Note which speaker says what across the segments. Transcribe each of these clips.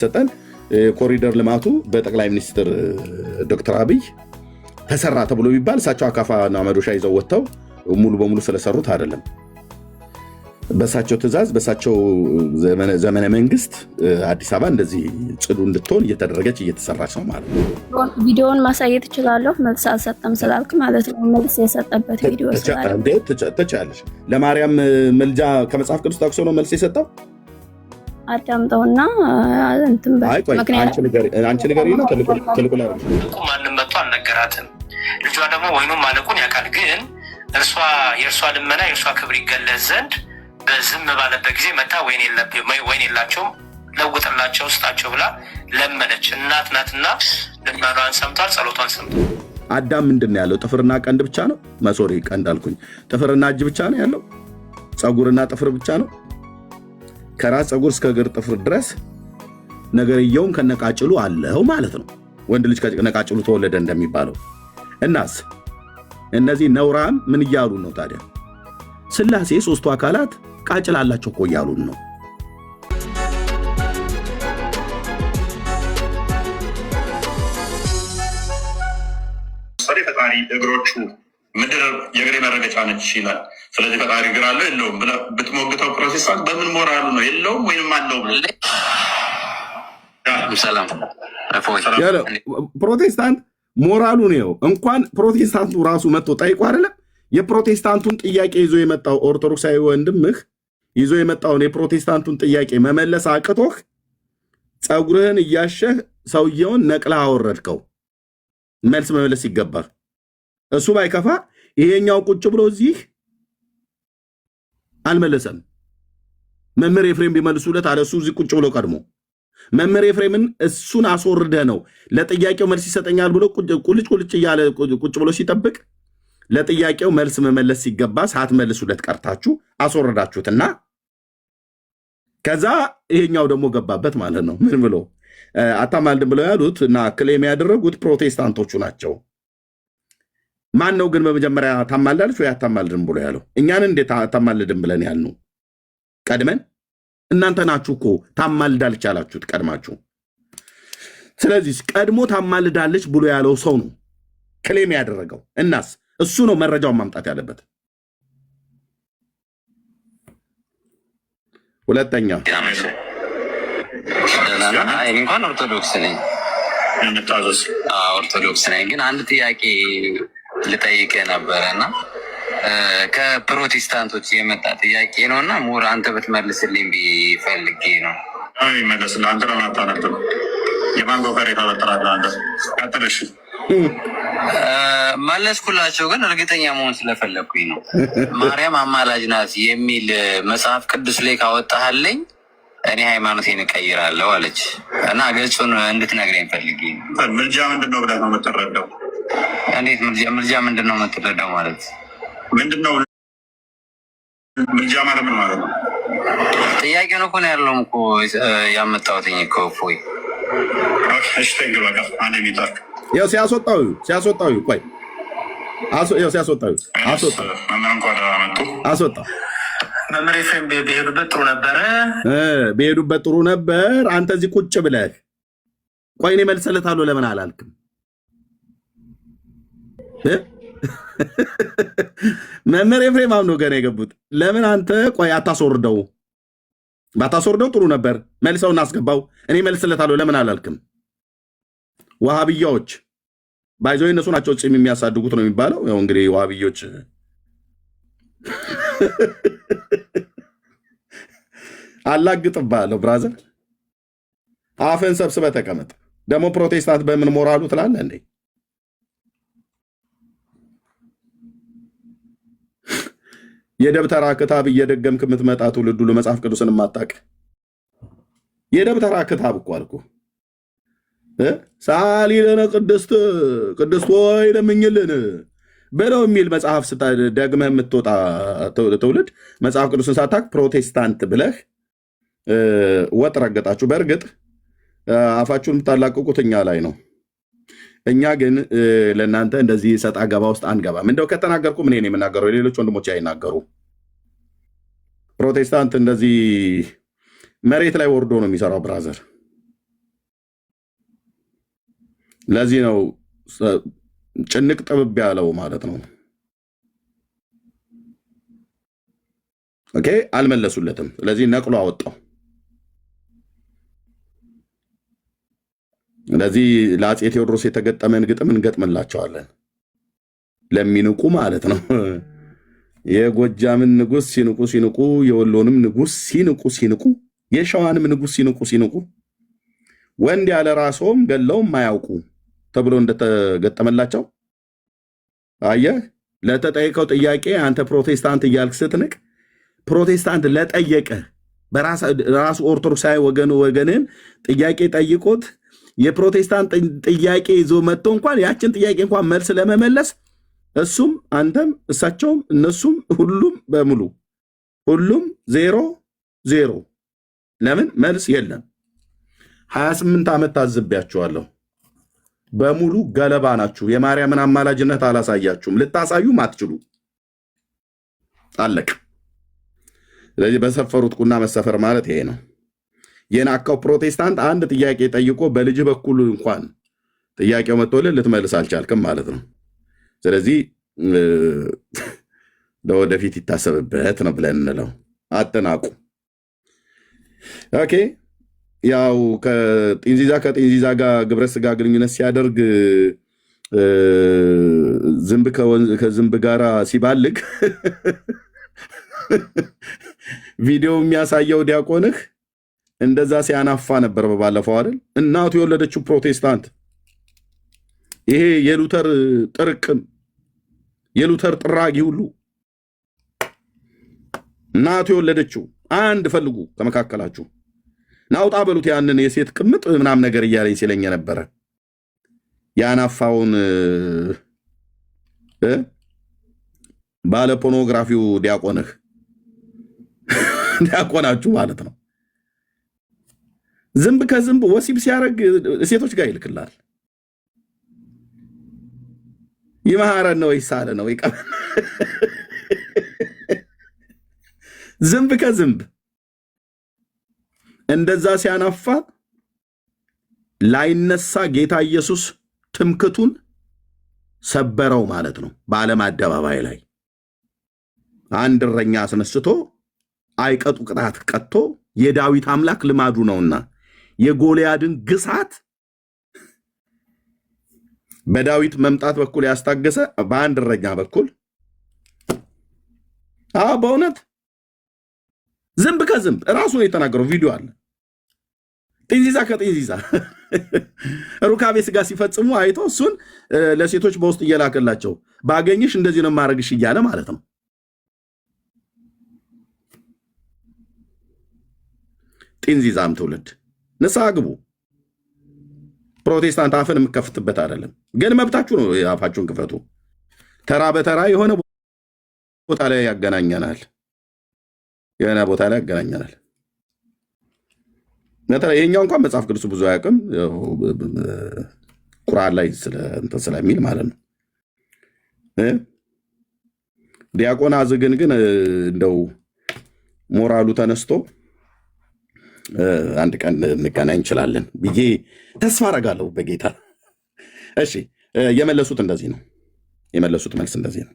Speaker 1: ሰጠን ኮሪደር ልማቱ በጠቅላይ ሚኒስትር ዶክተር አብይ ተሰራ ተብሎ ቢባል እሳቸው አካፋና መዶሻ ይዘው ወጥተው ሙሉ በሙሉ ስለሰሩት አይደለም። በሳቸው ትእዛዝ በሳቸው ዘመነ መንግስት አዲስ አበባ እንደዚህ ጽዱ እንድትሆን እየተደረገች እየተሰራች ነው ማለት ነው።
Speaker 2: ቪዲዮውን ማሳየት እችላለሁ። መልስ አልሰጠም ስላልክ ማለት ነው። መልስ የሰጠበት ቪዲዮ ስላለ
Speaker 1: ትችላለሽ። ለማርያም መልጃ ከመጽሐፍ ቅዱስ ጠቅሶ ነው መልስ የሰጠው።
Speaker 2: አዳምጠውና እንትን
Speaker 1: አንቺ ንገሪና ትልቁ ላይ
Speaker 3: ማንም መጥቶ አልነገራትም። ልጇ ደግሞ ወይኑም ማለቁን ያውቃል። ግን የእርሷ ልመና የእርሷ ክብር ይገለጽ ዘንድ በዝም ባለበት ጊዜ መታ ወይን የላቸውም ለውጥላቸው ስጣቸው ብላ ለመነች። እናት ናትና ልመኗን ሰምቷል፣ ጸሎቷን ሰምቷል።
Speaker 1: አዳም ምንድን ነው ያለው? ጥፍርና ቀንድ ብቻ ነው። መሶሪ ቀንድ አልኩኝ። ጥፍርና እጅ ብቻ ነው ያለው። ፀጉርና ጥፍር ብቻ ነው። ከራስ ፀጉር እስከ እግር ጥፍር ድረስ ነገርየውም ከነቃጭሉ አለው ማለት ነው። ወንድ ልጅ ከነቃጭሉ ተወለደ እንደሚባለው። እናስ እነዚህ ነውራም ምን እያሉ ነው ታዲያ? ስላሴ ሶስቱ አካላት ቃጭል አላቸው እኮ እያሉን ነው።
Speaker 4: ፈጣሪ እግሮቹ ምድር የእግሬ መረገጫ ነች ይላል። ስለዚህ ፈጣሪ እግር አለው የለውም ብትሞግተው ፕሮቴስታንት በምን ሞራሉ ነው? የለውም ወይም አለው?
Speaker 1: ፕሮቴስታንት ሞራሉ ነው። እንኳን ፕሮቴስታንቱ ራሱ መጥቶ ጠይቆ አይደለም የፕሮቴስታንቱን ጥያቄ ይዞ የመጣው ኦርቶዶክሳዊ ወንድምህ ይዞ የመጣውን የፕሮቴስታንቱን ጥያቄ መመለስ አቅቶህ ፀጉርህን እያሸህ ሰውየውን ነቅለህ አወረድከው። መልስ መመለስ ይገባል። እሱ ባይከፋ ይሄኛው ቁጭ ብሎ እዚህ አልመለሰም። መምህር ኤፍሬም ቢመልሱለት አለ እሱ እዚህ ቁጭ ብሎ ቀድሞ መምህር ኤፍሬምን እሱን አስወርደ ነው ለጥያቄው መልስ ይሰጠኛል ብሎ ቁልጭ ቁልጭ እያለ ቁጭ ብሎ ሲጠብቅ ለጥያቄው መልስ መመለስ ሲገባ ሳትመልሱለት ቀርታችሁ አስወረዳችሁትና ከዛ ይሄኛው ደግሞ ገባበት ማለት ነው። ምን ብሎ አታማልድም ብለው ያሉት እና ክሌም ያደረጉት ፕሮቴስታንቶቹ ናቸው። ማን ነው ግን በመጀመሪያ ታማልዳለች ወይ አታማልድም ብሎ ያለው? እኛን እንዴት አታማልድም ብለን ያልነው ቀድመን? እናንተ ናችሁ እኮ ታማልዳለች ያላችሁት ቀድማችሁ። ስለዚህ ቀድሞ ታማልዳለች ብሎ ያለው ሰው ነው ክሌም ያደረገው። እናስ እሱ ነው መረጃውን ማምጣት ያለበት። ሁለተኛ
Speaker 5: እንኳን ኦርቶዶክስ ነኝ ኦርቶዶክስ ነኝ፣ ግን አንድ ጥያቄ ልጠይቅ ነበረና ከፕሮቴስታንቶች የመጣ ጥያቄ ነው እና ሙር አንተ ብትመልስልኝ ቢፈልጌ ነው።
Speaker 4: ይመለስልህ። አንተ ነው አታነብም። የማንጎ ከሬታ በጠራለህ አንተ ቀጥልሽ።
Speaker 5: መለስኩላቸው፣ ግን እርግጠኛ መሆን ስለፈለግኩኝ ነው። ማርያም አማላጅ ናት የሚል መጽሐፍ ቅዱስ ላይ ካወጣህልኝ እኔ ሃይማኖቴን እቀይራለሁ አለች እና ገጹን እንድትነግረኝ ፈልጌ ነው።
Speaker 4: ምልጃ ምንድን ነው ብለህ ነው የምትረዳው?
Speaker 5: እንዴት ምልጃ ምንድን ነው የምትረዳው ማለት
Speaker 4: ምንድን ነው? ምልጃ ማለት ምን ማለት ነው?
Speaker 5: ጥያቄውን እኮ ነው ያለውም እኮ ያመጣሁትኝ እኮ እፎይ።
Speaker 4: እሺ ተንግል በቃ አንድ ሚጣር
Speaker 1: ያው ሲያስወጣው ቆይ ያው ሲያስወጣው አስወጣ።
Speaker 3: መምህር ኤፍሬም ቢሄዱበት ጥሩ ነበረ።
Speaker 1: ቢሄዱበት ጥሩ ነበር። አንተ እዚህ ቁጭ ብለህ ቆይ እኔ መልሰለታለሁ ለምን አላልክም? መምህር ኤፍሬም አሁን ነው ገና የገቡት። ለምን አንተ ቆይ አታስወርደው? ባታስወርደው ጥሩ ነበር። መልሰው እናስገባው። እኔ መልስለታለሁ ለምን አላልክም? ዋሃብያዎች ባይዞ እነሱ ናቸው ፂም የሚያሳድጉት ነው የሚባለው። ያው እንግዲህ ዋሃብዮች አላግጥባለሁ። ብራዘር አፈን ሰብስበህ ተቀመጥ። ደግሞ ፕሮቴስታንት በምን ሞራሉ ትላለህ እንዴ? የደብተራ ክታብ እየደገምክ የምትመጣ ትውልዱ ለመጽሐፍ ቅዱስን የማታውቅ የደብተራ ክታብ እኮ አልኩህ። ሳሊ ለነ ቅድስት ወይ ለምኝልን በለው የሚል መጽሐፍ ደግመህ የምትወጣ ትውልድ መጽሐፍ ቅዱስን ሳታውቅ ፕሮቴስታንት ብለህ ወጥ ረገጣችሁ። በእርግጥ አፋችሁን የምታላቅቁት እኛ ላይ ነው። እኛ ግን ለእናንተ እንደዚህ ሰጣ ገባ ውስጥ አንገባም። እንደው ከተናገርኩ ምን የምናገረው ሌሎች ወንድሞች አይናገሩ። ፕሮቴስታንት እንደዚህ መሬት ላይ ወርዶ ነው የሚሰራው ብራዘር። ለዚህ ነው ጭንቅ ጥብብ ያለው ማለት ነው። ኦኬ አልመለሱለትም። ስለዚህ ነቅሎ አወጣው። ስለዚህ ለአፄ ቴዎድሮስ የተገጠመን ግጥም እንገጥምላቸዋለን ለሚንቁ ማለት ነው። የጎጃምን ንጉስ ሲንቁ የወሎንም ንጉስ ሲንቁ የሸዋንም ንጉስ ሲንቁ ወንድ ያለ ራስዎም ገለውም ማያውቁ ተብሎ እንደተገጠመላቸው አየህ። ለተጠየቀው ጥያቄ አንተ ፕሮቴስታንት እያልክ ስትንቅ ፕሮቴስታንት ለጠየቀ በራሱ ኦርቶዶክሳዊ ወገንን ጥያቄ ጠይቆት የፕሮቴስታንት ጥያቄ ይዞ መጥቶ እንኳን ያችን ጥያቄ እንኳን መልስ ለመመለስ እሱም አንተም እሳቸውም እነሱም ሁሉም በሙሉ ሁሉም 0-0 ለምን መልስ የለም። 28 ዓመት ታዝቤያችኋለሁ። በሙሉ ገለባ ናችሁ። የማርያምን አማላጅነት አላሳያችሁም። ልታሳዩም አትችሉ። አለቅ። ስለዚህ በሰፈሩት ቁና መሰፈር ማለት ይሄ ነው። የናካው ፕሮቴስታንት አንድ ጥያቄ ጠይቆ በልጅ በኩል እንኳን ጥያቄው መጥቶልህ ልትመልስ አልቻልክም ማለት ነው። ስለዚህ ለወደፊት ይታሰብበት ነው ብለን እንለው። አጠናቁ። ኦኬ። ያው ከጢንዚዛ ጋር ግብረ ስጋ ግንኙነት ሲያደርግ ዝንብ ከዝንብ ጋር ሲባልግ ቪዲዮ የሚያሳየው ዲያቆንህ እንደዛ ሲያናፋ ነበር በባለፈው አይደል? እናቱ የወለደችው ፕሮቴስታንት ይሄ የሉተር ጥርቅም የሉተር ጥራጊ ሁሉ እናቱ የወለደችው አንድ ፈልጉ ከመካከላችሁ ናውጣ በሉት ያንን የሴት ቅምጥ ምናምን ነገር እያለኝ ሲለኝ ነበረ። ያናፋውን ባለ ፖርኖግራፊው ዲያቆናችሁ ማለት ነው። ዝንብ ከዝንብ ወሲብ ሲያደርግ ሴቶች ጋር ይልክላል። ይመሃረን ነው ይሳለ ነው ይቀር ዝንብ ከዝንብ እንደዛ ሲያናፋ ላይነሳ ጌታ ኢየሱስ ትምክቱን ሰበረው ማለት ነው። በዓለም አደባባይ ላይ አንድ እረኛ አስነስቶ አይቀጡ ቅጣት ቀጥቶ የዳዊት አምላክ ልማዱ ነውና የጎልያድን ግሳት በዳዊት መምጣት በኩል ያስታገሰ በአንድ እረኛ በኩል በእውነት ዝንብ ከዝንብ ራሱ ነው የተናገረው። ቪዲዮ አለ። ጢንዚዛ ከጢንዚዛ ሩካቤ ስጋ ሲፈጽሙ አይቶ እሱን ለሴቶች በውስጥ እየላከላቸው ባገኝሽ እንደዚህ ነው ማረግሽ እያለ ማለት ነው። ጢንዚዛም ትውልድ ንስሐ ግቡ። ፕሮቴስታንት አፍን የምከፍትበት አይደለም፣ ግን መብታችሁ ነው። አፋችሁን ክፈቱ። ተራ በተራ የሆነ ቦታ ላይ ያገናኘናል። ይሄኛው እንኳን መጽሐፍ ቅዱስ ብዙ አያውቅም፣ ቁርአን ላይ ስለሚል ማለት ነው። ዲያቆን አዝግን ግን እንደው ሞራሉ ተነስቶ አንድ ቀን እንገናኝ እንችላለን ብዬ ተስፋ አደርጋለሁ በጌታ። እሺ የመለሱት እንደዚህ ነው። የመለሱት መልስ እንደዚህ ነው።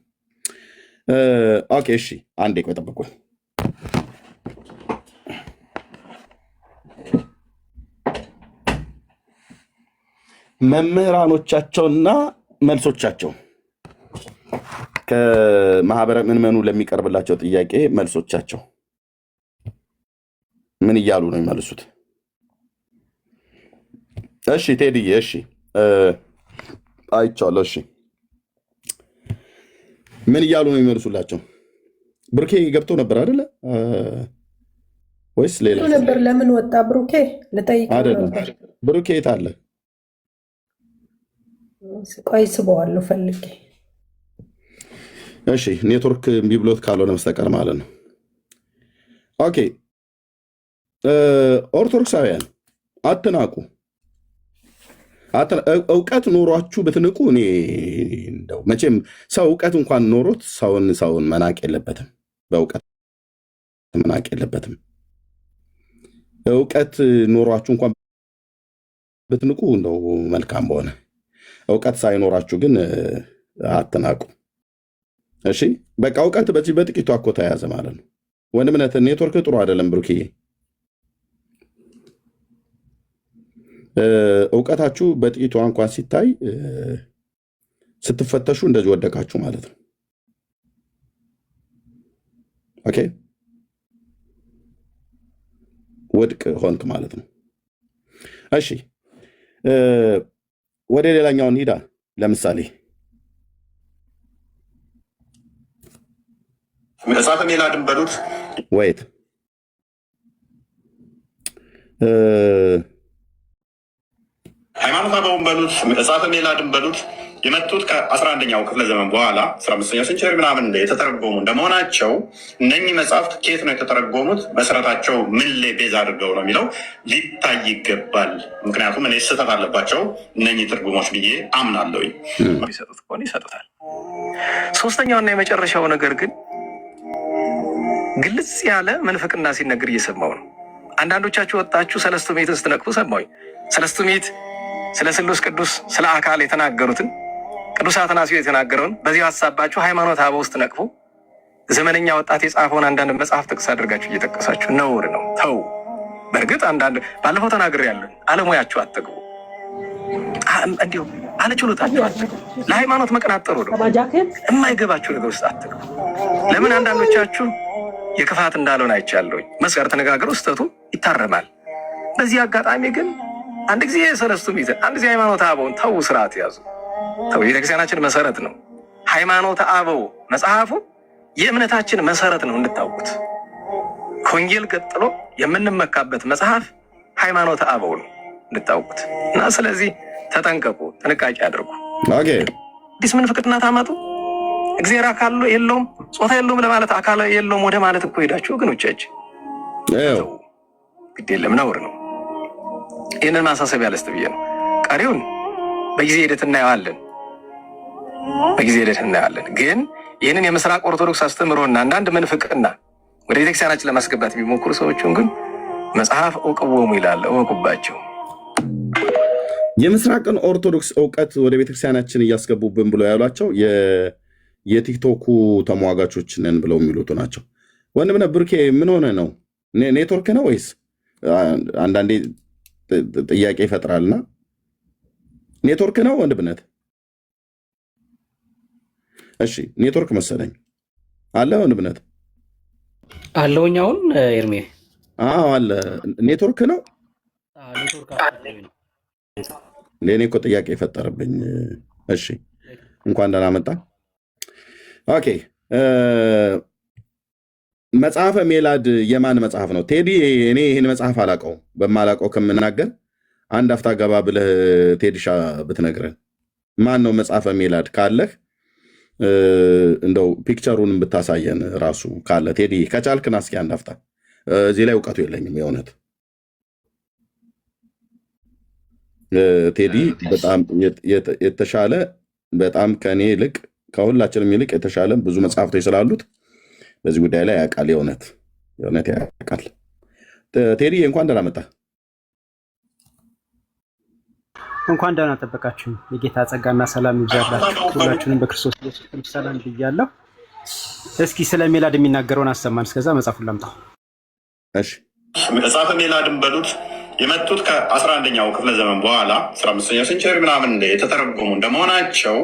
Speaker 1: ኦኬ እሺ አንዴ ቆይ ጠብቁኝ። መምህራኖቻቸውና መልሶቻቸው ከማህበረ ምዕመኑ ለሚቀርብላቸው ጥያቄ መልሶቻቸው ምን እያሉ ነው የሚመልሱት? እሺ ቴዲዬ፣ እሺ አይቻለሁ። እሺ ምን እያሉ ነው የሚመልሱላቸው? ብሩኬ ገብቶ ነበር አይደለ ወይስ ሌላ
Speaker 6: ነበር? ለምን ወጣ ብሩኬ? ልጠይቅ ነበር።
Speaker 1: ብሩኬ የት አለ?
Speaker 6: ቆይ ስበዋለሁ ፈልጌ።
Speaker 1: እሺ ኔትወርክ እምቢ ብሎት ካልሆነ በስተቀር ማለት ነው። ኦኬ ኦርቶዶክሳውያን አትናቁ። እውቀት ኖሯችሁ ብትንቁ እኔ እንደው መቼም ሰው እውቀት እንኳን ኖሮት ሰውን መናቅ የለበትም። በእውቀት መናቅ የለበትም። እውቀት ኖሯችሁ እንኳን ብትንቁ እንደው መልካም በሆነ እውቀት ሳይኖራችሁ ግን አትናቁ። እሺ በቃ እውቀት በዚህ በጥቂቱ እኮ ተያዘ ማለት ነው። ወንድምነት ኔትወርክ ጥሩ አይደለም ብሩክዬ። እውቀታችሁ በጥቂቷ እንኳን ሲታይ ስትፈተሹ እንደዚህ ወደቃችሁ ማለት ነው። ኦኬ ወድቅ ሆንክ ማለት ነው። እሺ ወደ ሌላኛው እንሂዳ። ለምሳሌ
Speaker 4: መጽሐፈ ሜላድን በሉት
Speaker 1: ወይት
Speaker 4: ሃይማኖተ አበውን በሉት መጽሐፈ ሜላድን በሉት የመጡት ከ11ኛው ክፍለ ዘመን በኋላ 15ኛው ሴንቸሪ ምናምን የተተረጎሙ እንደመሆናቸው እነኚህ መጽሐፍት ከየት ነው የተተረጎሙት? መሰረታቸው ምን ላይ ቤዝ አድርገው ነው የሚለው ሊታይ ይገባል። ምክንያቱም እኔ ስህተት አለባቸው እነኚህ ትርጉሞች ብዬ አምናለሁ።
Speaker 3: ይሰጡት ከሆነ ይሰጡታል። ሶስተኛውና የመጨረሻው ነገር ግን ግልጽ ያለ መንፍቅና ሲነገር እየሰማው ነው። አንዳንዶቻችሁ ወጣችሁ ሰለስቱ ምዕትን ስትነቅፉ ሰማሁኝ። ሰለስቱ ምዕት ስለ ስሉስ ቅዱስ ስለ አካል የተናገሩትን ቅዱስ አትናስዮስ የተናገረውን በዚህ ሀሳባችሁ ሃይማኖተ አበው ውስጥ ነቅፉ። ዘመነኛ ወጣት የጻፈውን አንዳንድ መጽሐፍ ጥቅስ አድርጋችሁ እየጠቀሳችሁ ነውር ነው። ተው። በእርግጥ አንዳንድ ባለፈው ተናግሬያለሁ። አለሙያችሁ አትግቡ፣ እንዲሁ አለችሎታችሁ አትግቡ። ለሃይማኖት መቀናጠሩ ነው። የማይገባችሁ ነገር ውስጥ አትግቡ። ለምን አንዳንዶቻችሁ የክፋት እንዳልሆነ አይቻለሁኝ። መስቀር ተነጋገሩ፣ ስህተቱ ይታረማል። በዚህ አጋጣሚ ግን አንድ ጊዜ ሰለስቱ ምዕትን አንድ ጊዜ ሃይማኖተ አበውን ተው፣ ስርዓት ያዙ። ተው። ቤተክርስቲያናችን መሰረት ነው። ሃይማኖተ አበው መጽሐፉ የእምነታችን መሰረት ነው እንድታውቁት። ከወንጌል ቀጥሎ የምንመካበት መጽሐፍ ሃይማኖተ አበው ነው እንድታውቁት። እና ስለዚህ ተጠንቀቁ፣ ጥንቃቄ አድርጉ። አዲስ ምንፍቅና ታመጡ። እግዚአብሔር አካል የለውም ጾታ የለውም ለማለት አካል የለውም ወደ ማለት እኮ ሄዳችሁ ወገኖቻችን፣ ግድ የለም ነውር ነው። ይህንን ማሳሰቢያ ልስጥ ብዬ ነው። ቀሪውን በጊዜ ሂደት እናየዋለን፣ በጊዜ ሂደት እናየዋለን። ግን ይህንን የምስራቅ ኦርቶዶክስ አስተምሮና አንዳንድ ምንፍቅና ወደ ቤተክርስቲያናችን ለማስገባት የሚሞክሩ ሰዎችን ግን መጽሐፍ እውቅዎሙ ይላል፣ እወቁባቸው።
Speaker 1: የምስራቅን ኦርቶዶክስ እውቀት ወደ ቤተክርስቲያናችን እያስገቡብን ብሎ ያሏቸው የቲክቶኩ ተሟጋቾች ነን ብለው የሚሉት ናቸው። ወንድምነህ ብሩኬ ምን ሆነ ነው? ኔትወርክ ነው ወይስ? አንዳንዴ ጥያቄ ይፈጥራልና ኔትወርክ ነው ወንድምነት? እሺ ኔትወርክ መሰለኝ አለ ወንድምነት
Speaker 7: አለውኝ። አሁን ኤርሜ
Speaker 1: አለ ኔትወርክ ነው። ለእኔ እኮ ጥያቄ የፈጠረብኝ። እሺ እንኳን ደህና መጣ። ኦኬ መጽሐፈ ሜላድ የማን መጽሐፍ ነው ቴዲ? እኔ ይህን መጽሐፍ አላውቀውም። በማላውቀው ከምናገር አንድ አፍታ ገባ ብለህ ቴዲሻ ብትነግረን ማን ነው መጽሐፈ ሜላድ ካለህ እንደው ፒክቸሩን ብታሳየን ራሱ ካለ ቴዲ ከቻልክና እስኪ አንድ አፍታ። እዚህ ላይ እውቀቱ የለኝም የእውነት ቴዲ በጣም የተሻለ በጣም ከኔ ይልቅ ከሁላችንም ይልቅ የተሻለ ብዙ መጽሐፍቶች ስላሉት በዚህ ጉዳይ ላይ ያውቃል። የእውነት ያውቃል። ቴዲ እንኳን ደህና መጣ።
Speaker 7: እንኳን ደህና ጠበቃችሁ። የጌታ ጸጋና ሰላም ይብዛላችሁ። ሁላችሁንም በክርስቶስ ኢየሱስ ሰላም ብያለሁ። እስኪ ስለ ሜላድ የሚናገረውን አሰማን። እስከዛ መጽሐፉን ላምጣው።
Speaker 1: እሺ
Speaker 4: መጽሐፈ ሜላድን በሉት የመጡት ከ11ኛው ክፍለ ዘመን በኋላ 15ኛው ሴንቸሪ ምናምን የተተረጎሙ እንደመሆናቸው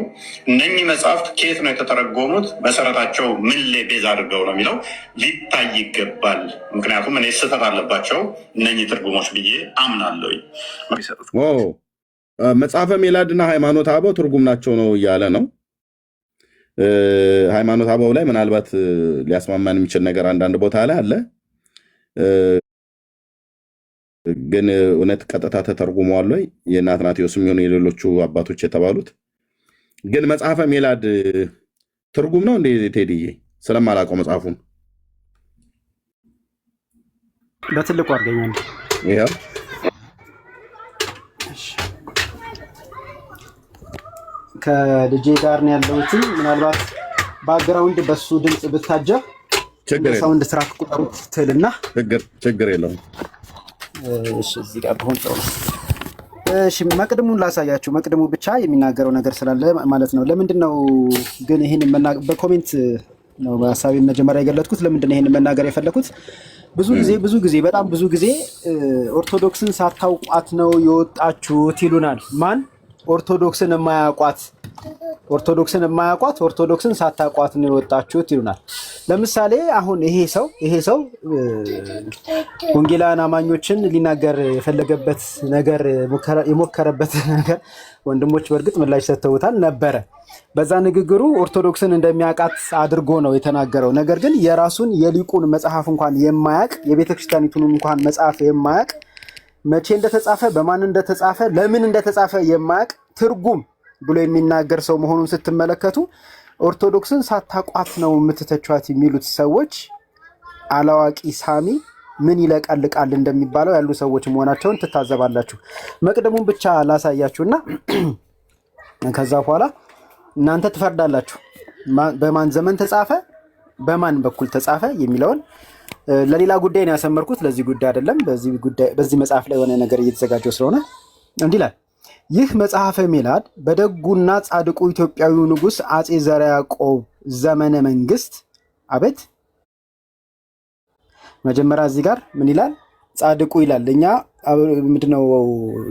Speaker 4: እነኚህ መጽሐፍት ከየት ነው የተተረጎሙት? መሰረታቸው ምን ላይ ቤዝ አድርገው ነው የሚለው ሊታይ ይገባል። ምክንያቱም እኔ ስህተት አለባቸው እነኚህ ትርጉሞች ብዬ አምናለሁ።
Speaker 1: መጽሐፈ ሜላድና ሃይማኖተ አበው ትርጉም ናቸው ነው እያለ ነው። ሃይማኖተ አበው ላይ ምናልባት ሊያስማማን የሚችል ነገር አንዳንድ ቦታ ላይ አለ። ግን እውነት ቀጥታ ተተርጉመዋል ወይ? የአትናቴዎስ የሚሆኑ የሌሎቹ አባቶች የተባሉት ግን መጽሐፈ ሜላድ ትርጉም ነው እንዴ ቴዲዬ? ስለማላውቀው መጽሐፉን
Speaker 7: በትልቁ አድርገኛል።
Speaker 1: ይሄው
Speaker 7: ከልጄ ጋር ነው ያለሁት። ምናልባት ባክግራውንድ በሱ ድምጽ ብታጀብ ሳውንድ ትራክ ቁጥሩት ትልና
Speaker 1: ችግር የለውም።
Speaker 7: እሺ እዚህ ጋር በሆን ጥሩ እሺ መቅድሙን ላሳያችሁ። መቅድሙ ብቻ የሚናገረው ነገር ስላለ ማለት ነው። ለምንድነው ግን ይሄን በኮሜንት ነው ሐሳቤን መጀመሪያ የገለጥኩት? ለምንድነው ይሄን መናገር የፈለኩት? ብዙ ጊዜ በጣም ብዙ ጊዜ ኦርቶዶክስን ሳታውቋት ነው የወጣችሁት ይሉናል። ማን? ኦርቶዶክስን የማያውቋት ኦርቶዶክስን ሳታውቋት ነው የወጣችሁት ይሉናል። ለምሳሌ አሁን ይሄ ሰው ወንጌላውያን አማኞችን ሊናገር የፈለገበት ነገር የሞከረበት ነገር ወንድሞች በእርግጥ ምላሽ ሰጥተውታል ነበረ። በዛ ንግግሩ ኦርቶዶክስን እንደሚያውቃት አድርጎ ነው የተናገረው። ነገር ግን የራሱን የሊቁን መጽሐፍ እንኳን የማያውቅ የቤተክርስቲያኒቱን እንኳን መጽሐፍ የማያውቅ መቼ እንደተጻፈ በማን እንደተጻፈ ለምን እንደተጻፈ የማያውቅ ትርጉም ብሎ የሚናገር ሰው መሆኑን ስትመለከቱ ኦርቶዶክስን ሳታቋት ነው የምትተቿት የሚሉት ሰዎች አላዋቂ ሳሚ ምን ይለቀልቃል እንደሚባለው ያሉ ሰዎች መሆናቸውን ትታዘባላችሁ። መቅደሙን ብቻ ላሳያችሁና ከዛ በኋላ እናንተ ትፈርዳላችሁ። በማን ዘመን ተጻፈ፣ በማን በኩል ተጻፈ የሚለውን ለሌላ ጉዳይ ነው ያሰመርኩት፣ ለዚህ ጉዳይ አይደለም። በዚህ መጽሐፍ ላይ የሆነ ነገር እየተዘጋጀው ስለሆነ እንዲህ ይላል። ይህ መጽሐፈ ሜላድ በደጉና ጻድቁ ኢትዮጵያዊ ንጉሥ አጼ ዘርዓ ያዕቆብ ዘመነ መንግስት። አቤት መጀመሪያ እዚህ ጋር ምን ይላል? ጻድቁ ይላል። እኛ ምንድነው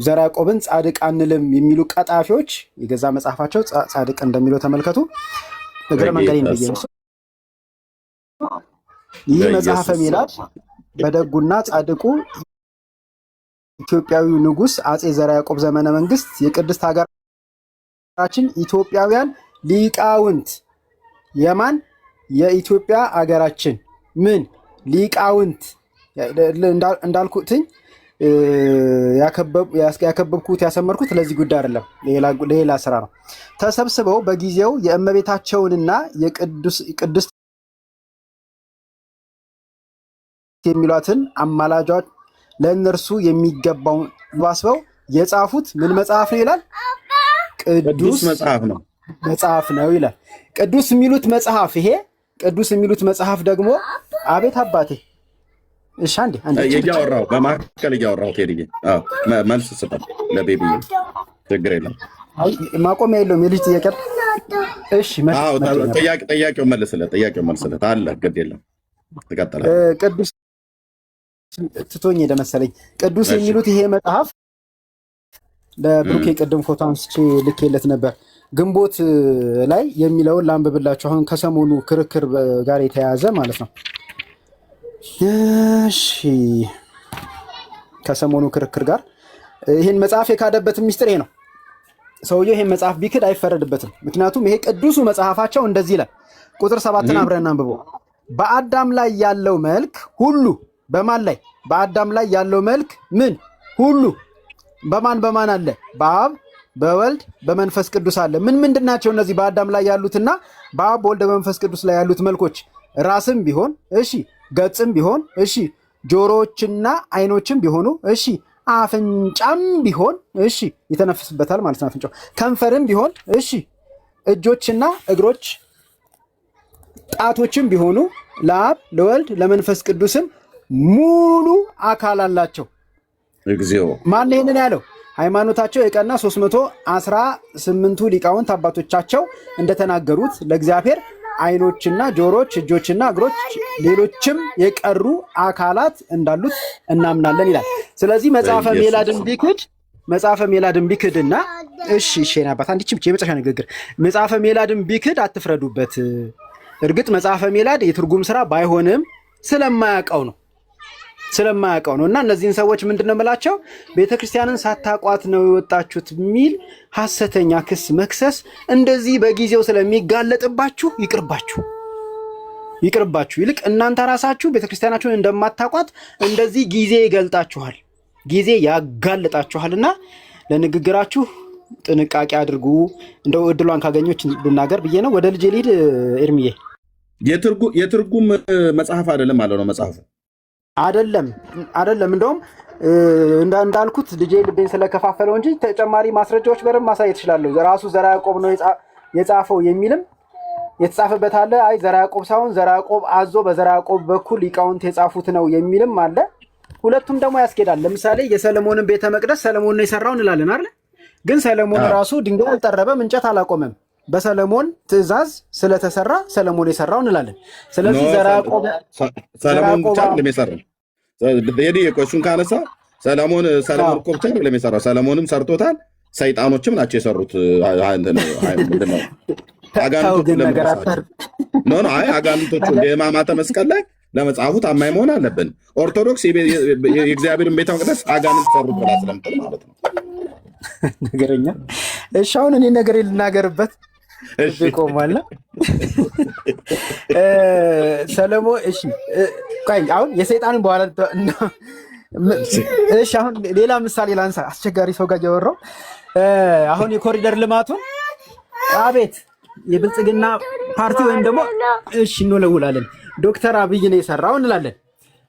Speaker 7: ዘርዓ ያዕቆብን ጻድቅ አንልም የሚሉ ቀጣፊዎች የገዛ መጽሐፋቸው ጻድቅ እንደሚለው ተመልከቱ። እግረ መንገዴን ብዬ ይህ መጽሐፈ ሜላድ በደጉና ጻድቁ ኢትዮጵያዊ ንጉሥ አጼ ዘርዓ ያዕቆብ ዘመነ መንግስት የቅድስት ሀገራችን ኢትዮጵያውያን ሊቃውንት የማን የኢትዮጵያ ሀገራችን ምን ሊቃውንት እንዳልኩትኝ ያከበብኩት ያሰመርኩት ለዚህ ጉዳይ አይደለም፣ ለሌላ ስራ ነው። ተሰብስበው በጊዜው የእመቤታቸውንና የቅድስት የሚሏትን አማላጇት ለእነርሱ የሚገባውን ዋስበው የጻፉት ምን መጽሐፍ ነው ይላል? ቅዱስ መጽሐፍ ነው ይላል። ቅዱስ የሚሉት መጽሐፍ ይሄ ቅዱስ የሚሉት መጽሐፍ ደግሞ አቤት አባቴ። እሺ አንዴ
Speaker 1: እያወራሁ በማካከል እያወራሁ ቴዲዬ መልስ ስጠን ለቤቢ ችግር የለም።
Speaker 7: ማቆሚያ የለውም የልጅ ጥያቄ። እሺ
Speaker 1: ጥያቄው መልስለት አለ ግድ የለም ትቀጥላለህ።
Speaker 7: ቅዱስ ትቶኝ ሄደ መሰለኝ። ቅዱስ የሚሉት ይሄ መጽሐፍ ለብሩኬ ቅድም ፎቶ አንስቼ ልኬለት ነበር። ግንቦት ላይ የሚለውን ላንብብላችሁ። አሁን ከሰሞኑ ክርክር ጋር የተያያዘ ማለት ነው። እሺ ከሰሞኑ ክርክር ጋር ይህን መጽሐፍ የካደበት ሚስጥር ይሄ ነው። ሰውየው ይህን መጽሐፍ ቢክድ አይፈረድበትም። ምክንያቱም ይሄ ቅዱሱ መጽሐፋቸው እንደዚህ ይላል። ቁጥር 7ን አብረን አንብቦ በአዳም ላይ ያለው መልክ ሁሉ በማን ላይ? በአዳም ላይ ያለው መልክ ምን ሁሉ በማን አለ? በአብ በወልድ በመንፈስ ቅዱስ አለ። ምንድን ናቸው እነዚህ በአዳም ላይ ያሉትና በአብ በወልድ በመንፈስ ቅዱስ ላይ ያሉት መልኮች? ራስም ቢሆን እሺ፣ ገጽም ቢሆን እሺ፣ ጆሮዎችና አይኖችም ቢሆኑ እሺ፣ አፍንጫም ቢሆን እሺ፣ ይተነፍስበታል ማለት ነው አፍንጫው። ከንፈርም ቢሆን እሺ፣ እጆችና እግሮች ጣቶችም ቢሆኑ ለአብ ለወልድ ለመንፈስ ቅዱስም ሙሉ አካል አላቸው። እግዚኦ ማን ይሄንን ያለው? ሃይማኖታቸው የቀና 318ቱ ሊቃውንት አባቶቻቸው እንደተናገሩት ለእግዚአብሔር አይኖችና ጆሮች፣ እጆችና እግሮች ሌሎችም የቀሩ አካላት እንዳሉት እናምናለን ይላል። ስለዚህ መጽሐፈ ሜላድን ቢክድና እሺ አባት አንዲች ብቻ የመጨረሻ ንግግር መጽሐፈ ሜላድን ቢክድ አትፍረዱበት። እርግጥ መጽሐፈ ሜላድ የትርጉም ስራ ባይሆንም ስለማያውቀው ነው። እና እነዚህን ሰዎች ምንድነው የምላቸው? ቤተክርስቲያንን ሳታቋት ነው የወጣችሁት የሚል ሐሰተኛ ክስ መክሰስ እንደዚህ በጊዜው ስለሚጋለጥባችሁ ይቅርባችሁ። ይልቅ እናንተ ራሳችሁ ቤተክርስቲያናችሁን እንደማታቋት እንደዚህ ጊዜ ይገልጣችኋል፣ ጊዜ ያጋልጣችኋልና ለንግግራችሁ ጥንቃቄ አድርጉ። እንደው እድሏን ካገኘች ልናገር ብዬ ነው። ወደ ልጄ ልሂድ። ኤርሚዬ
Speaker 1: የትርጉም መጽሐፍ አይደለም ማለት ነው መጽሐፉ
Speaker 7: አይደለም። እንደውም እንዳልኩት ልጄ ልቤን ስለከፋፈለው እንጂ ተጨማሪ ማስረጃዎች በደንብ ማሳየት እችላለሁ። ራሱ ዘርዓ ያዕቆብ ነው የጻፈው የሚልም የተጻፈበት አለ። አይ ዘርዓ ያዕቆብ ሳይሆን ዘርዓ ያዕቆብ አዞ በዘርዓ ያዕቆብ በኩል ሊቃውንት የጻፉት ነው የሚልም አለ። ሁለቱም ደግሞ ያስኬዳል። ለምሳሌ የሰለሞንን ቤተ መቅደስ ሰለሞን ነው የሰራው እንላለን አይደል? ግን ሰለሞን ራሱ ድንጋይ አልጠረበም፣ እንጨት አላቆመም። በሰለሞን ትእዛዝ ስለተሰራ ሰለሞን የሰራው እንላለን። ስለዚህ ዘርዓ ያዕቆብ
Speaker 1: ሰለሞን ብቻ ለሚሰራው እሱን ካነሳ ሰለሞን እኮ ብቻ ለሚሰራው ሰለሞንም ሰርቶታል። ሰይጣኖችም ናቸው የሰሩት። አጋንንቶቹ የሕማማተ መስቀል ላይ ለመጽሐፉ ታማኝ መሆን አለብን። ኦርቶዶክስ የእግዚአብሔርን ቤተ መቅደስ አጋንንት ሰሩት ብላ ስለምትል ማለት ነው
Speaker 7: ነገረኛ። እሺ አሁን እኔ ነገር ልናገርበት ቆማለ ሰለሞን። እሺ አሁን የሰይጣንን በኋላ እሺ አሁን ሌላ ምሳሌ ላንሳ። አስቸጋሪ ሰው ጋር እያወራሁ አሁን የኮሪደር ልማቱን አቤት የብልጽግና ፓርቲ ወይም ደግሞ እሺ እንወለውላለን ዶክተር አብይ ነው የሰራው እንላለን።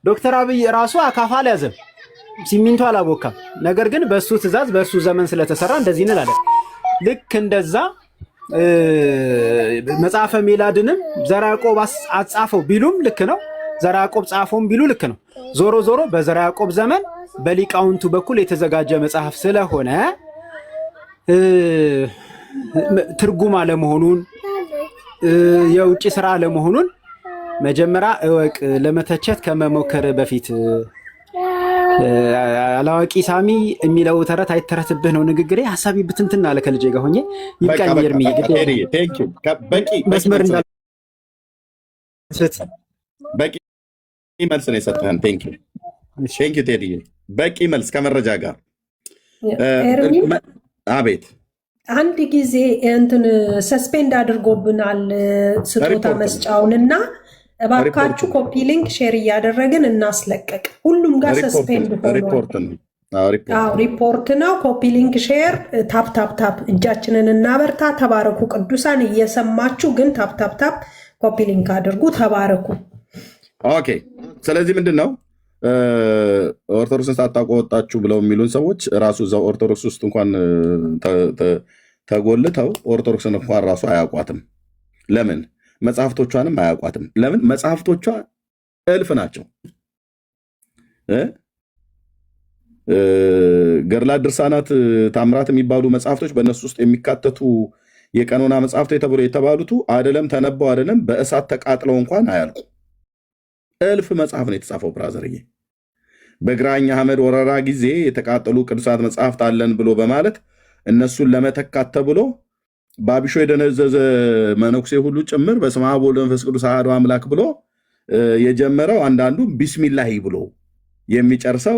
Speaker 7: ዶክተር አብይ ራሱ አካፋ አልያዘም፣ ሲሚንቶ አላቦካም። ነገር ግን በሱ ትእዛዝ በሱ ዘመን ስለተሰራ እንደዚህ እንላለን። ልክ እንደዛ መጽሐፈ ሜላድንም ዘርዓ ያዕቆብ አጻፈው ቢሉም ልክ ነው፣ ዘርዓ ያዕቆብ ጻፈውም ቢሉ ልክ ነው። ዞሮ ዞሮ በዘርዓ ያዕቆብ ዘመን በሊቃውንቱ በኩል የተዘጋጀ መጽሐፍ ስለሆነ ትርጉም አለመሆኑን የውጭ ስራ አለመሆኑን መጀመሪያ እወቅ። ለመተቸት ከመሞከር በፊት አላዋቂ ሳሚ የሚለው ተረት አይተረትብህ ነው ንግግሬ። ሀሳቢ ብትንትና አለ ከልጄ ጋር ሆኜ ይብቃኝ። እርምዬ መስመር
Speaker 1: በቂ መልስ ነው የሰጠህን። ቴንኪው ቴዲዬ፣ በቂ መልስ ከመረጃ ጋር። አቤት
Speaker 6: አንድ ጊዜ እንትን ሰስፔንድ አድርጎብናል ስጦታ መስጫውን እና እባካችሁ ኮፒ ሊንክ ሼር እያደረግን እናስለቀቅ። ሁሉም ጋር ሰስፔንድ ሪፖርት ነው። ኮፒ ሊንክ ሼር፣ ታፕ ታፕ ታፕ እጃችንን እናበርታ። ተባረኩ ቅዱሳን። እየሰማችሁ ግን ታፕ ታፕ ታፕ ኮፒ ሊንክ አድርጉ። ተባረኩ። ኦኬ።
Speaker 1: ስለዚህ ምንድን ነው ኦርቶዶክስን ሳታውቁ ወጣችሁ ብለው የሚሉን ሰዎች ራሱ እዛው ኦርቶዶክስ ውስጥ እንኳን ተጎልተው ኦርቶዶክስን እንኳን ራሱ አያውቋትም። ለምን? መጽሐፍቶቿንም አያውቋትም። ለምን? መጽሐፍቶቿ እልፍ ናቸው። ገድላት፣ ድርሳናት፣ ታምራት የሚባሉ መጽሐፍቶች በእነሱ ውስጥ የሚካተቱ የቀኖና መጽሐፍቶች የተባሉቱ አይደለም ተነበው አይደለም በእሳት ተቃጥለው እንኳን አያልቁ። እልፍ መጽሐፍ ነው የተጻፈው። ብራዘርዬ በግራኝ አህመድ ወረራ ጊዜ የተቃጠሉ ቅዱሳት መጽሐፍት አለን ብሎ በማለት እነሱን ለመተካት ተብሎ በአቢሾ የደነዘዘ መነኩሴ ሁሉ ጭምር በስመ አብ ወወልድ ወመንፈስ ቅዱስ አሐዱ አምላክ ብሎ የጀመረው አንዳንዱ ቢስሚላሂ ብሎ የሚጨርሰው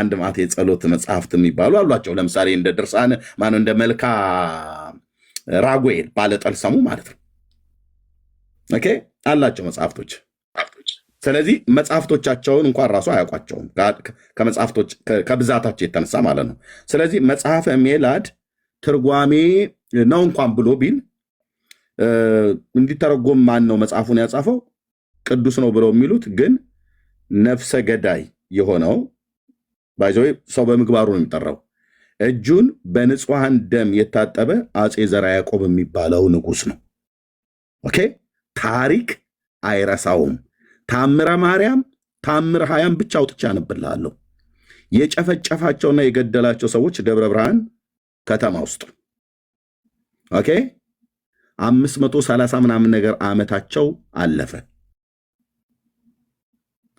Speaker 1: አንድ ማት የጸሎት መጽሐፍት የሚባሉ አሏቸው። ለምሳሌ እንደ ድርሳን ማነው እንደ መልካ ራጉኤል ባለጠልሰሙ ማለት ነው። ኦኬ አላቸው መጽሐፍቶች። ስለዚህ መጽሐፍቶቻቸውን እንኳን ራሱ አያውቋቸውም ከመጽሐፍቶች ከብዛታቸው የተነሳ ማለት ነው። ስለዚህ መጽሐፈ ሜላድ ትርጓሜ ነው እንኳን ብሎ ቢል እንዲተረጎም ማን ነው መጽሐፉን ያጻፈው? ቅዱስ ነው ብለው የሚሉት ግን ነፍሰ ገዳይ የሆነው ባይዘው ሰው በምግባሩ ነው የሚጠራው። እጁን በንጹሐን ደም የታጠበ አፄ ዘርዓ ያዕቆብ የሚባለው ንጉሥ ነው። ኦኬ ታሪክ አይረሳውም። ታምረ ማርያም ታምር ሀያም ብቻ አውጥቼ አነብልሃለሁ። የጨፈጨፋቸውና የገደላቸው ሰዎች ደብረ ብርሃን ከተማ ውስጥ ኦኬ 530 ምናምን ነገር ዓመታቸው አለፈ።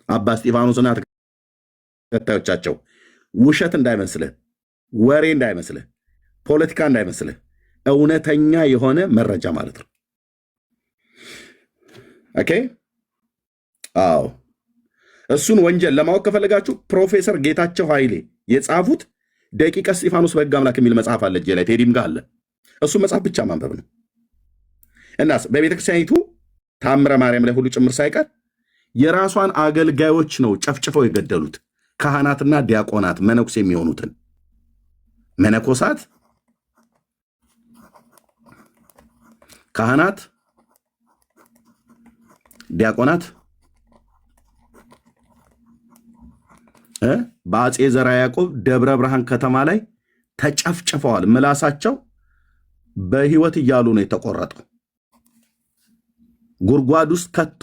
Speaker 1: አባ እስጢፋኖስና ተከታዮቻቸው ውሸት እንዳይመስልህ፣ ወሬ እንዳይመስልህ፣ ፖለቲካ እንዳይመስልህ፣ እውነተኛ የሆነ መረጃ ማለት ነው። ኦኬ አዎ እሱን ወንጀል ለማወቅ ከፈለጋችሁ ፕሮፌሰር ጌታቸው ኃይሌ የጻፉት ደቂቀ እስጢፋኖስ በሕግ አምላክ የሚል መጽሐፍ አለ እጄ ላይ ቴዲም ጋር አለ። እሱ መጽሐፍ ብቻ ማንበብ ነው። እናስ በቤተክርስቲያኒቱ ታምረ ማርያም ላይ ሁሉ ጭምር ሳይቀር የራሷን አገልጋዮች ነው ጨፍጭፈው የገደሉት። ካህናትና ዲያቆናት መነኩስ የሚሆኑትን መነኮሳት፣ ካህናት፣ ዲያቆናት በአፄ ዘርዓ ያዕቆብ ደብረ ብርሃን ከተማ ላይ ተጨፍጭፈዋል። ምላሳቸው በህይወት እያሉ ነው የተቆረጠው። ጉድጓድ ውስጥ ከቶ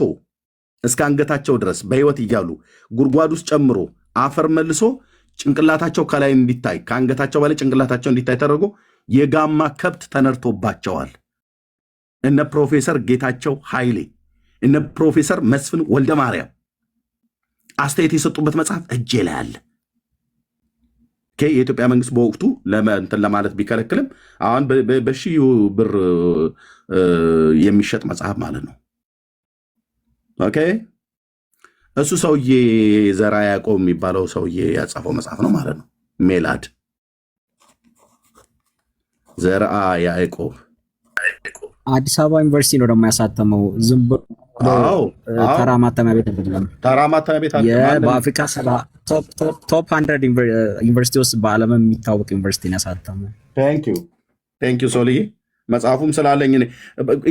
Speaker 1: እስከ አንገታቸው ድረስ በህይወት እያሉ ጉድጓድ ውስጥ ጨምሮ አፈር መልሶ ጭንቅላታቸው ከላይ እንዲታይ ከአንገታቸው በላይ ጭንቅላታቸው እንዲታይ ተደርጎ የጋማ ከብት ተነድቶባቸዋል። እነ ፕሮፌሰር ጌታቸው ኃይሌ እነ ፕሮፌሰር መስፍን ወልደ ማርያም አስተያየት የሰጡበት መጽሐፍ እጄ ላይ አለ። የኢትዮጵያ መንግስት በወቅቱ እንትን ለማለት ቢከለክልም አሁን በሺህ ብር የሚሸጥ መጽሐፍ ማለት ነው። ኦኬ እሱ ሰውዬ ዘራ ያዕቆብ የሚባለው ሰውዬ ያጻፈው መጽሐፍ ነው ማለት ነው። ሜላድ ዘርአ ያዕቆብ
Speaker 8: አዲስ አበባ ዩኒቨርሲቲ ነው ደግሞ ያሳተመው። ዝም ብሎ ተራ ማተሚያ ቤት አይደለም።
Speaker 1: ተራ ማተሚያ ቤት
Speaker 8: በአፍሪካ ቶፕ 100 ዩኒቨርሲቲ ውስጥ በዓለም የሚታወቅ ዩኒቨርሲቲ ነው ያሳተመው።
Speaker 1: ቴንክ ዩ ሶልዬ። መጽሐፉም ስላለኝ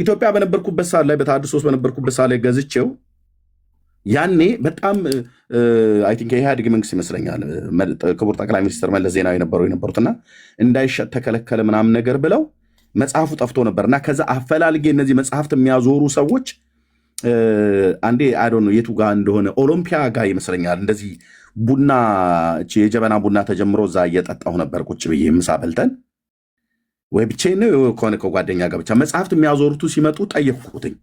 Speaker 1: ኢትዮጵያ በነበርኩበት ሰዓት ላይ በተሐድሶ ውስጥ በነበርኩበት ሰዓት ላይ ገዝቼው ያኔ በጣም አይ ቲንክ የኢህአዴግ መንግስት ይመስለኛል ክቡር ጠቅላይ ሚኒስትር መለስ ዜናዊ የነበሩትና እንዳይሸጥ ተከለከለ ምናምን ነገር ብለው መጽሐፉ ጠፍቶ ነበርና ከዛ አፈላልጌ እነዚህ መጽሐፍት የሚያዞሩ ሰዎች አንዴ አይዶን የቱ ጋር እንደሆነ ኦሎምፒያ ጋር ይመስለኛል እንደዚህ ቡና የጀበና ቡና ተጀምሮ እዛ እየጠጣሁ ነበር ቁጭ ብዬ ምሳ በልተን ወይ ብቻዬን ከሆነ ከጓደኛ ጋር ብቻ መጽሐፍት የሚያዞሩቱ ሲመጡ ጠየቅኩትኝ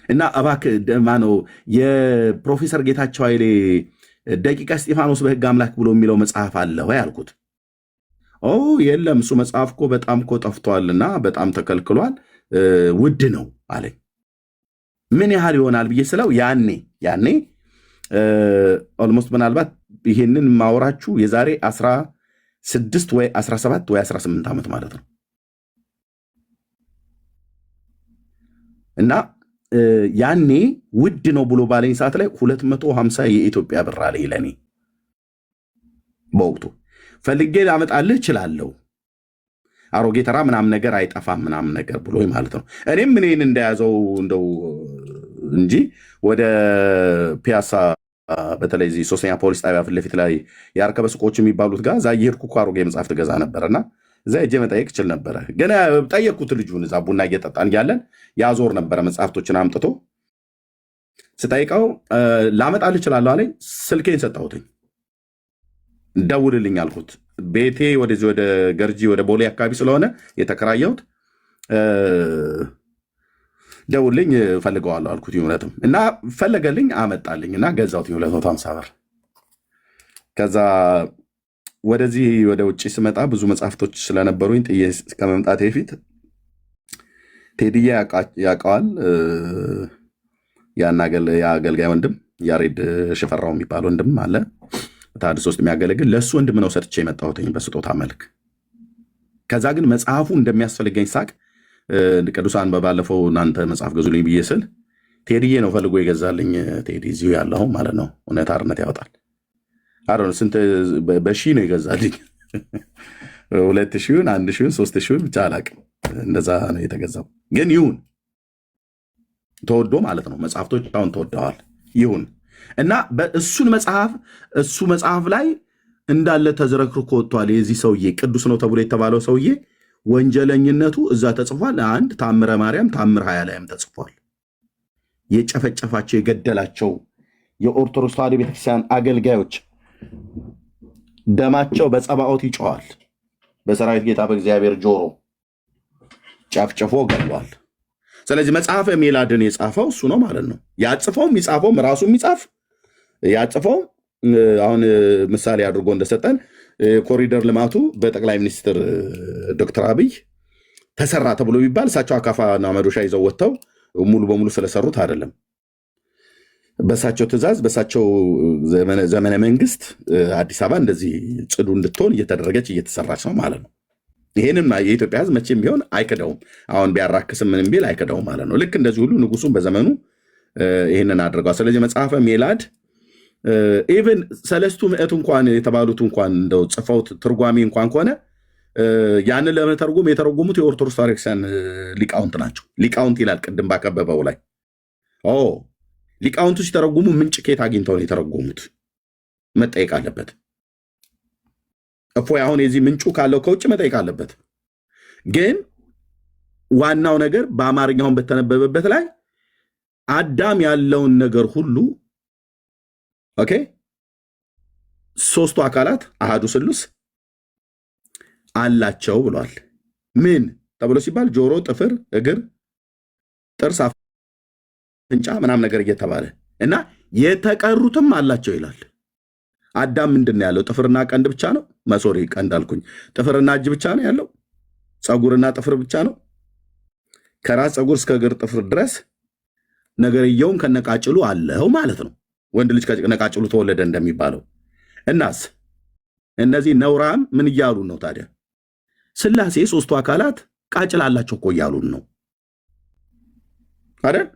Speaker 1: እና እባክህ ማነው የፕሮፌሰር ጌታቸው ኃይሌ ደቂቀ እስጢፋኖስ በሕግ አምላክ ብሎ የሚለው መጽሐፍ አለ ወይ አልኩት። የለም እሱ መጽሐፍ እኮ በጣም እኮ ጠፍቷልና በጣም ተከልክሏል፣ ውድ ነው አለኝ። ምን ያህል ይሆናል ብዬ ስለው ያኔ ኦልሞስት ምናልባት ይሄንን ማወራችሁ የዛሬ 16 ወይ 17 ወይ 18 ዓመት ማለት ነው እና ያኔ ውድ ነው ብሎ ባለኝ ሰዓት ላይ 250 የኢትዮጵያ ብር አለኝ ለኔ በወቅቱ ፈልጌ ላመጣልህ እችላለሁ አሮጌ ተራ ምናምን ነገር አይጠፋም ምናምን ነገር ብሎ ማለት ነው። እኔም እኔን እንደያዘው እንደው እንጂ ወደ ፒያሳ በተለይ እዚህ 3ኛ ፖሊስ ጣቢያ ፊት ለፊት ላይ የአርከበ ሱቆች የሚባሉት ጋር እዛ እየሄድኩ እኮ አሮጌ መጽሐፍት ገዛ ነበርና እዛ ሄጄ መጠየቅ እችል ነበረ። ግን ጠየቅኩት ልጁን እዛ ቡና እየጠጣን እያለን ያዞር ነበረ መጽሐፍቶችን አምጥቶ ስጠይቀው ላመጣልህ እችላለሁ አለኝ። ስልኬን ሰጠሁትኝ። ደውልልኝ አልኩት። ቤቴ ወደዚህ ወደ ገርጂ ወደ ቦሌ አካባቢ ስለሆነ የተከራየሁት ደውልልኝ ፈልገዋለሁ አልኩት። እውነትም እና ፈለገልኝ አመጣልኝ እና ገዛሁት 250 ብር። ከዛ ወደዚህ ወደ ውጭ ስመጣ ብዙ መጽሐፍቶች ስለነበሩኝ ጥዬ ከመምጣቴ በፊት ቴዲዬ ያውቀዋል ያን የአገልጋይ ወንድም ያሬድ ሽፈራው የሚባል ወንድም አለ ተሐድሶ ውስጥ የሚያገለግል ለእሱ ወንድም ነው ሰጥቼ የመጣሁትኝ በስጦታ መልክ። ከዛ ግን መጽሐፉ እንደሚያስፈልገኝ ሳቅ ቅዱሳን በባለፈው እናንተ መጽሐፍ ገዙልኝ ብዬ ስል ቴዲዬ ነው ፈልጎ የገዛልኝ። ቴዲ እዚሁ ያለው ማለት ነው። እውነት አርነት ያወጣል። ስንት በሺህ ነው የገዛልኝ 2,000 1,000 3,000 ብቻ አላቅም። እንደዛ ነው የተገዛው። ግን ይሁን ተወዶ ማለት ነው። መጽሐፍቶች አሁን ተወደዋል። ይሁን እና እሱ መጽሐፍ ላይ እንዳለ ተዝረክርኮ ወጥቷል። የዚህ ሰውዬ ቅዱስ ነው ተብሎ የተባለው ሰውዬ ወንጀለኝነቱ እዛ ተጽፏል። አንድ ታምረ ማርያም ታምር 20 ላይም ተጽፏል። የጨፈጨፋቸው የገደላቸው የኦርቶዶክስ ተዋሕዶ ቤተክርስቲያን አገልጋዮች ደማቸው በጸባኦት ይጮዋል። በሰራዊት ጌታ በእግዚአብሔር ጆሮ ጨፍጭፎ ገሏል። ስለዚህ መጽሐፈ ሜላድን የጻፈው እሱ ነው ማለት ነው። ያጽፈውም ይጻፈውም ራሱ የሚጻፍ ያጽፈው አሁን ምሳሌ አድርጎ እንደሰጠን ኮሪደር ልማቱ በጠቅላይ ሚኒስትር ዶክተር አብይ ተሰራ ተብሎ ቢባል እሳቸው አካፋና መዶሻ ይዘው ወጥተው ሙሉ በሙሉ ስለሰሩት አይደለም። በሳቸው ትእዛዝ በሳቸው ዘመነ መንግስት አዲስ አበባ እንደዚህ ጽዱ እንድትሆን እየተደረገች እየተሰራች ነው ማለት ነው። ይሄንን የኢትዮጵያ ሕዝብ መቼም ቢሆን አይከዳውም። አሁን ቢያራክስም ምንም ቢል አይከዳውም ማለት ነው። ልክ እንደዚህ ሁሉ ንጉሱም በዘመኑ ይህንን አድርገዋል። ስለዚህ መጽሐፈ ሜላድ ኢቨን 3 ምዕት እንኳን የተባሉት እንኳን እንደው ጽፈውት ትርጓሜ እንኳን ከሆነ ያንን ለመተርጎም የተረጎሙት የኦርቶዶክስ ታሪክሳን ሊቃውንት ናቸው። ሊቃውንት ይላል ቅድም ባከበበው ላይ ሊቃውንቱ ሲተረጉሙ ምንጭ ከየት አግኝተው ነው የተረጎሙት? መጠየቅ አለበት። እፎይ አሁን የዚህ ምንጩ ካለው ከውጭ መጠየቅ አለበት። ግን ዋናው ነገር በአማርኛውን በተነበበበት ላይ አዳም ያለውን ነገር ሁሉ ኦኬ ሶስቱ አካላት አሃዱ ስሉስ አላቸው ብሏል። ምን ተብሎ ሲባል ጆሮ፣ ጥፍር፣ እግር፣ ጥርስ፣ አፍንጫ ምናምን ነገር እየተባለ እና የተቀሩትም አላቸው ይላል። አዳም ምንድን ያለው? ጥፍርና ቀንድ ብቻ ነው። መሶሪ ቀንድ አልኩኝ። ጥፍርና እጅ ብቻ ነው ያለው። ፀጉርና ጥፍር ብቻ ነው። ከራስ ፀጉር እስከ እግር ጥፍር ድረስ ነገርየውም ከነቃጭሉ አለው ማለት ነው። ወንድ ልጅ ከነቃጭሉ ተወለደ እንደሚባለው። እናስ እነዚህ ነውራም ምን እያሉን ነው ታዲያ? ስላሴ ሶስቱ አካላት ቃጭል አላቸው እኮ እያሉን ነው አይደል?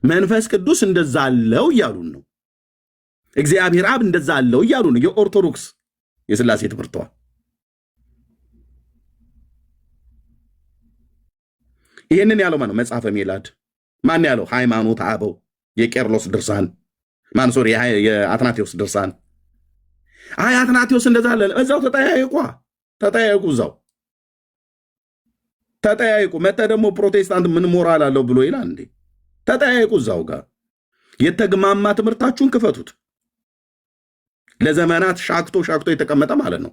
Speaker 1: መንፈስ ቅዱስ እንደዛ አለው እያሉን ነው። እግዚአብሔር አብ እንደዛ አለው እያሉ ነው የኦርቶዶክስ የስላሴ ትምህርቷ። ይህንን ያለው ማነው? መጽሐፈ ሜላድ። ማን ያለው? ሃይማኖተ አበው የቄርሎስ ድርሳን ሶሪ የአትናቴዎስ ድርሳን። አይ አትናቴዎስ እንደዛ አለ። እዛው ተጠያየቁ፣ እዛው ተጠያየቁ። መተ ደግሞ ፕሮቴስታንት ምን ሞራል አለው ብሎ ይላል እንዴ? ተጠያየቁ እዛው ጋር። የተግማማ ትምህርታችሁን ክፈቱት። ለዘመናት ሻክቶ የተቀመጠ ማለት ነው።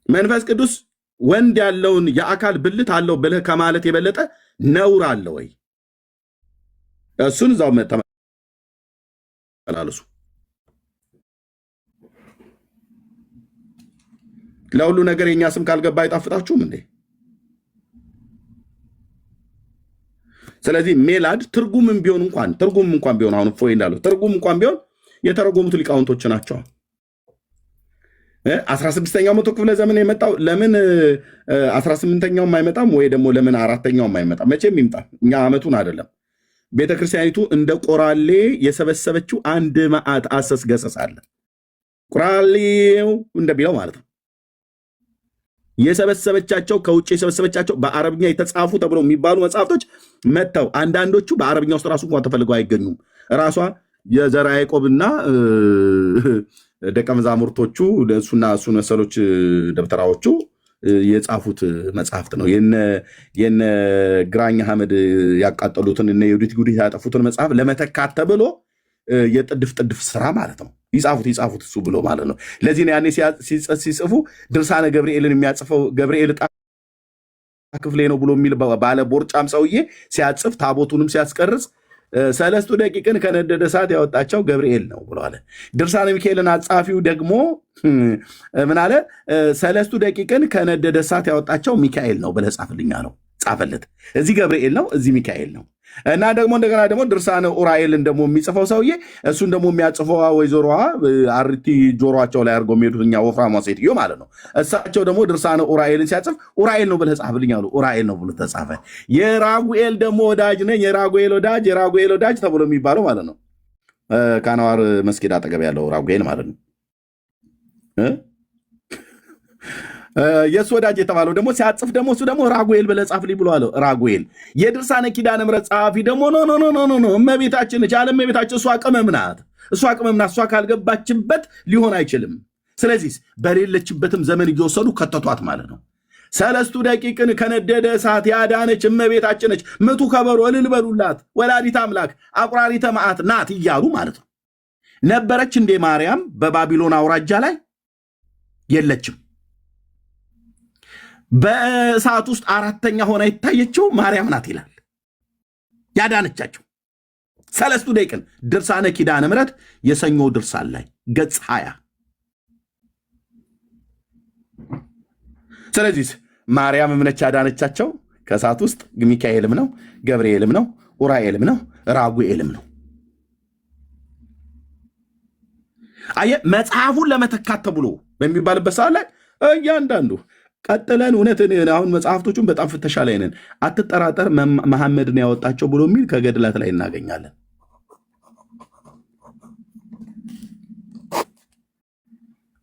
Speaker 1: መንፈስ ቅዱስ ወንድ ያለውን የአካል ብልት አለው ብለህ ከማለት የበለጠ ነውር አለ ወይ? እሱን እዛው ተመላለሱ። ለሁሉ ነገር የኛ ስም ካልገባ አይጣፍጣችሁም እንዴ? ስለዚህ ሜላድ ትርጉምም ቢሆን አሁን ፎይ እንዳለው ትርጉም እንኳን ቢሆን የተረጎሙት ሊቃውንቶች ናቸው። 16ኛው መቶ ክፍለ ዘመን የመጣው ለምን 18ኛውም አይመጣም? ወይ ደግሞ ለምን 4ኛውም አይመጣም? መቼም ይምጣ፣ እኛ ዓመቱን አይደለም። ቤተክርስቲያኒቱ እንደ ቆራሌ የሰበሰበችው አንድ መዓት አሰስ ገሰስ አለ። ቆራሌው እንደሚለው ማለት ነው። የሰበሰበቻቸው ከውጭ የሰበሰበቻቸው በአረብኛ የተጻፉ ተብለው የሚባሉ መጽሐፍቶች መጥተው አንዳንዶቹ በአረብኛ ውስጥ ራሱ እንኳን ተፈልገው አይገኙም። ራሷ የዘርዓ ያዕቆብና ደቀ መዛሙርቶቹ እሱና እሱ መሰሎች ደብተራዎቹ የጻፉት መጽሐፍት ነው። የነ ግራኝ አህመድ ያቃጠሉትን እነ ዩዲት ጉዲት ያጠፉትን መጽሐፍ ለመተካት ተብሎ የጥድፍ ስራ ማለት ነው። ይጻፉት እሱ ብሎ ማለት ነው። ለዚህ ነው ያኔ ሲጽፉ ድርሳነ ገብርኤልን የሚያጽፈው ገብርኤል ዕጣ ክፍሌ ነው ብሎ የሚል ባለ ቦርጫም ሰውዬ ሲያጽፍ ታቦቱንም ሲያስቀርጽ 3 ደቂቅን ከነደደ እሳት ያወጣቸው ገብርኤል ነው ብለዋል። ድርሳነ ሚካኤልን አጻፊው ደግሞ ምን አለ? 3 ደቂቅን ከነደደ እሳት ያወጣቸው ሚካኤል ነው ብለህ ጻፍልኛ ነው ጻፈለት። እዚህ ገብርኤል ነው፣ እዚህ ሚካኤል ነው። እና ደግሞ እንደገና ደግሞ ድርሳነ ኡራኤልን ደግሞ የሚጽፈው ሰውዬ እሱን ደግሞ የሚያጽፈው ወይዘሮዋ አርቲ ጆሮቸው ላይ አድርገው የሚሄዱት እኛ ወፍራሟ ሴትዮ ማለት ነው። እሳቸው ደግሞ ድርሳነ ኡራኤልን ሲያጽፍ ኡራኤል ነው ብለህ ጻፍልኝ አሉ። ኡራኤል ነው ብሎ ተጻፈ። የራጉኤል ደግሞ ወዳጅ ነኝ፣ የራጉኤል ወዳጅ ተብሎ የሚባለው ማለት ነው። ከአንዋር መስጊድ አጠገብ ያለው ራጉኤል ማለት ነው። የእሱ ወዳጅ የተባለው ደግሞ ሲያጽፍ ደግሞ እሱ ደግሞ ራጉኤል ብለህ ጻፍልኝ ብሎ አለው። ራጉኤል የድርሳነ ኪዳነ ምሕረት ጸሐፊ ደግሞ ኖ እመቤታችን ነች አለ። እመቤታችን እሷ ቅመም ናት። እሷ ካልገባችበት ሊሆን አይችልም። ስለዚህ በሌለችበትም ዘመን እየወሰዱ ከተቷት ማለት ነው። 3 ደቂቅን ከነደደ እሳት ያዳነች እመቤታችን ነች። ምቱ ከበሮ እልል በሉላት፣ ወላዲተ አምላክ አቁራሪተ መዓት ናት እያሉ ማለት ነው። ነበረች እንዴ ማርያም በባቢሎን አውራጃ ላይ? የለችም። በእሳት ውስጥ 4ኛ ሆና የታየችው ማርያም ናት ይላል። ያዳነቻቸው 3 ደቂቅን ድርሳነ ኪዳነ ምሕረት የሰኞ ድርሳን ላይ ገጽ 20። ስለዚህ ማርያም እምነች ያዳነቻቸው ከእሳት ውስጥ ሚካኤልም ነው፣ ገብርኤልም ነው፣ ኡራኤልም ነው፣ ራጉኤልም ነው። አየህ፣ መጽሐፉን ለመተካት ተብሎ በሚባልበት ሰዓት ላይ እያንዳንዱ ቀጥለን እውነትን አሁን መጽሐፍቶቹን በጣም ፍተሻ ላይ ነን። አትጠራጠር መሐመድን ያወጣቸው ብሎ የሚል ከገድላት ላይ እናገኛለን።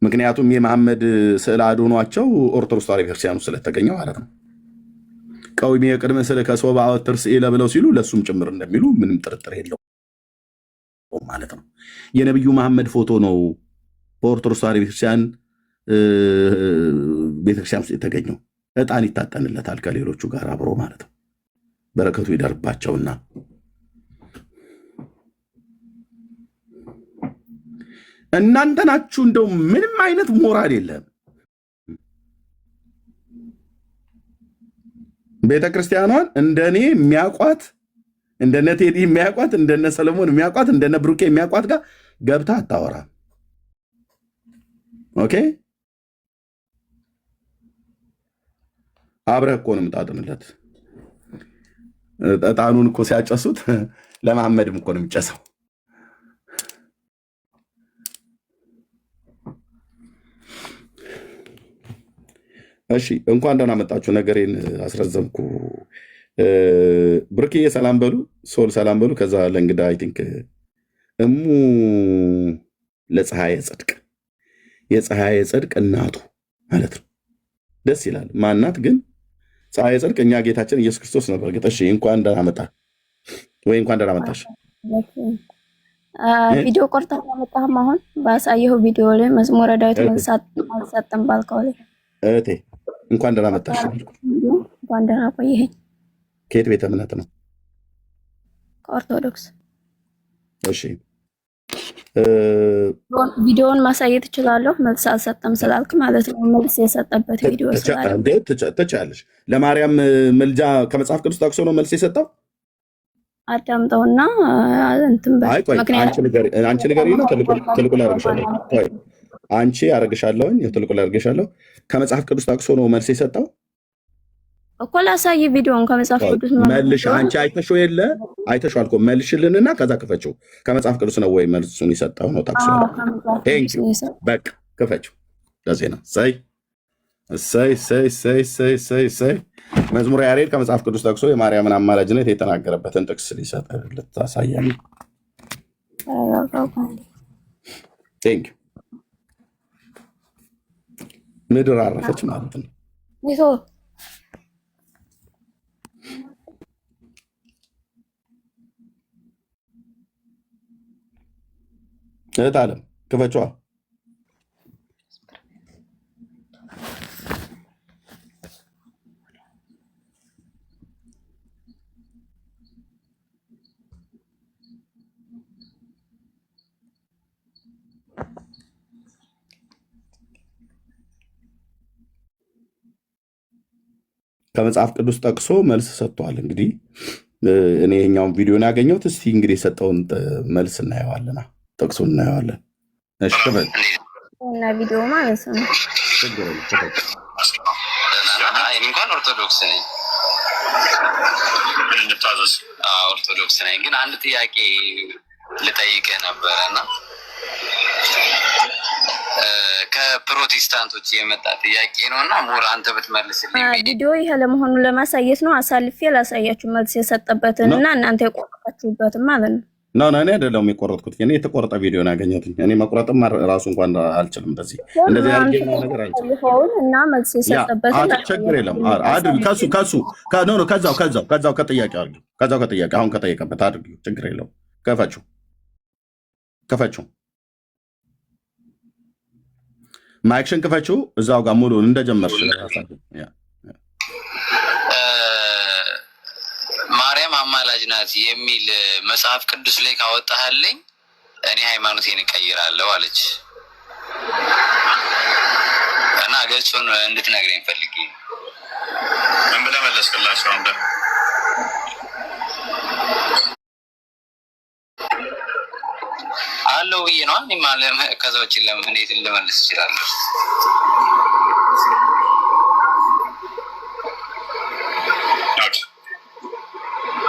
Speaker 1: ምክንያቱም የመሐመድ ስዕል አድኗቸው ኦርቶዶክስ ተዋሕዶ ቤተክርስቲያኑ ስለተገኘ ማለት ነው። ቀዊሜ የቅድመ ስዕል ከሶባ አወትር ስዕለ ብለው ሲሉ ለእሱም ጭምር እንደሚሉ ምንም ጥርጥር የለውም ማለት ነው። የነቢዩ መሐመድ ፎቶ ነው በኦርቶዶክስ ተዋሕዶ ቤተክርስቲያን ውስጥ የተገኘው ዕጣን ይታጠንለታል ከሌሎቹ ጋር አብሮ ማለት ነው። በረከቱ ይደርባቸውና እናንተ ናችሁ እንደው ምንም አይነት ሞራል የለም። ቤተክርስቲያኗን እንደኔ የሚያቋት እንደነ ቴዲ የሚያቋት እንደነ ሰለሞን የሚያቋት እንደነ ብሩኬ የሚያቋት ጋር ገብታ አታወራም። ኦኬ አብረህ እኮ ነው የምታጥንለት። ዕጣኑን እኮ ሲያጨሱት ለመሐመድም እኮ ነው የሚጨሰው። እሺ እንኳን ደህና መጣችሁ። ነገሬን አስረዘምኩ። ብርክዬ ሰላም በሉ፣ ሶል ሰላም በሉ። ከዛ ለእንግዳ አይ ቲንክ እሙ ለፀሐየ ጽድቅ የፀሐየ ጽድቅ እናቱ ማለት ነው። ደስ ይላል። ማናት ግን ፀሐየ ጽድቅ? እኛ ጌታችን ኢየሱስ ክርስቶስ ነው። በእርግጥ እሺ እንኳን ደህና መጣ ወይ እንኳን ደህና መጣሽ።
Speaker 2: ቪዲዮ ቆርጣ መጣህም አሁን ባሳየው ቪዲዮ ላይ መዝሙረ ዳዊት መልሳጥም ባልከው ላይ
Speaker 1: እህቴ እንኳን ደህና መጣሽ።
Speaker 2: እንኳን ደህና ቆየኸኝ።
Speaker 1: ከየት ቤተ እምነት ነው?
Speaker 2: ከኦርቶዶክስ።
Speaker 1: እሺ
Speaker 2: ቪዲዮውን ማሳየት እችላለሁ። መልስ አልሰጠም ስላልክ ማለት ነው። መልስ የሰጠበት ቪዲዮ
Speaker 1: ትችያለሽ። ለማርያም ምልጃ ከመጽሐፍ ቅዱስ ጠቅሶ ነው መልስ የሰጠው።
Speaker 2: አዳምጠውና እንትን
Speaker 1: አንቺ ንገሪ ነው። ትልቁ ላይ አደርግሻለሁ። አንቺ አደርግሻለሁኝ። ትልቁ ላይ አደርግሻለሁ። ከመጽሐፍ ቅዱስ ጠቅሶ ነው መልስ የሰጠው
Speaker 2: እኮ። ላሳይ ቪዲዮውን ከመጽሐፍ ቅዱስ
Speaker 1: መልሽ። አንቺ አይተሽው የለ አይተሽው አልኮ መልሽልንና ከዛ ክፈችው። ከመጽሐፍ ቅዱስ ነው ወይ መልሱን የሰጠው ነው ጠቅሶ? በቃ ክፈችው። ለዚህ ነው ሰይ መዝሙረ ያሬድ ከመጽሐፍ ቅዱስ ጠቅሶ የማርያምን አማላጅነት የተናገረበትን ጥቅስ ሊሰጥ ልታሳየን። ምድር አረፈች ማለት ነው። እህት አለም ክፈችዋ። ከመጽሐፍ ቅዱስ ጠቅሶ መልስ ሰጥቷል። እንግዲህ እኔ ይሄኛውን ቪዲዮን ያገኘሁት እስቲ እንግዲህ የሰጠውን መልስ እናየዋለና ጥቅሱ እናየዋለን። እሺ ክፈል
Speaker 2: እና ቪዲዮ ማለት ነው።
Speaker 5: እንኳን ኦርቶዶክስ ነኝ ኦርቶዶክስ ነኝ፣ ግን አንድ ጥያቄ ልጠይቅህ ነበረና ከፕሮቴስታንቶች የመጣ ጥያቄ ነው እና ሞር አንተ ብትመልስልኝ።
Speaker 2: ቪዲዮ ይሄ ለመሆኑን ለማሳየት ነው። አሳልፌ ላሳያችሁ መልስ የሰጠበትን እና እናንተ የቆረጣችሁበትን ማለት ነው።
Speaker 1: እኔ አይደለሁም የቆረጥኩት፣ እኔ የተቆረጠ ቪዲዮ ነው ያገኘሁት። እኔ መቁረጥም ራሱ እንኳን አልችልም። እንደዚህ ያርገኝ ነገር አልችልም
Speaker 2: እና መልስ የሰጠበትን
Speaker 1: ችግር የለም አድርጊ። ከዛው ከጥያቄው አድርጊ። ከዛው ከጥያቄ አሁን ከጠየቀበት አድርጊ። ችግር የለውም። ከፈችው ማይክሽን ክፈችው። እዛው ጋር ሙሉን እንደጀመርሽ
Speaker 5: ማርያም አማላጅ ናት የሚል መጽሐፍ ቅዱስ ላይ ካወጣህልኝ እኔ ሃይማኖቴን እቀይራለሁ አለች እና ገጹን እንድትነግረኝ ፈልጌ።
Speaker 4: ምን ብለህ መለስክላቸው? አንተ
Speaker 5: አለው ብዬ ነው እኔ ማለት። ከዛ ውጭ እንዴት ልመልስ እችላለሁ?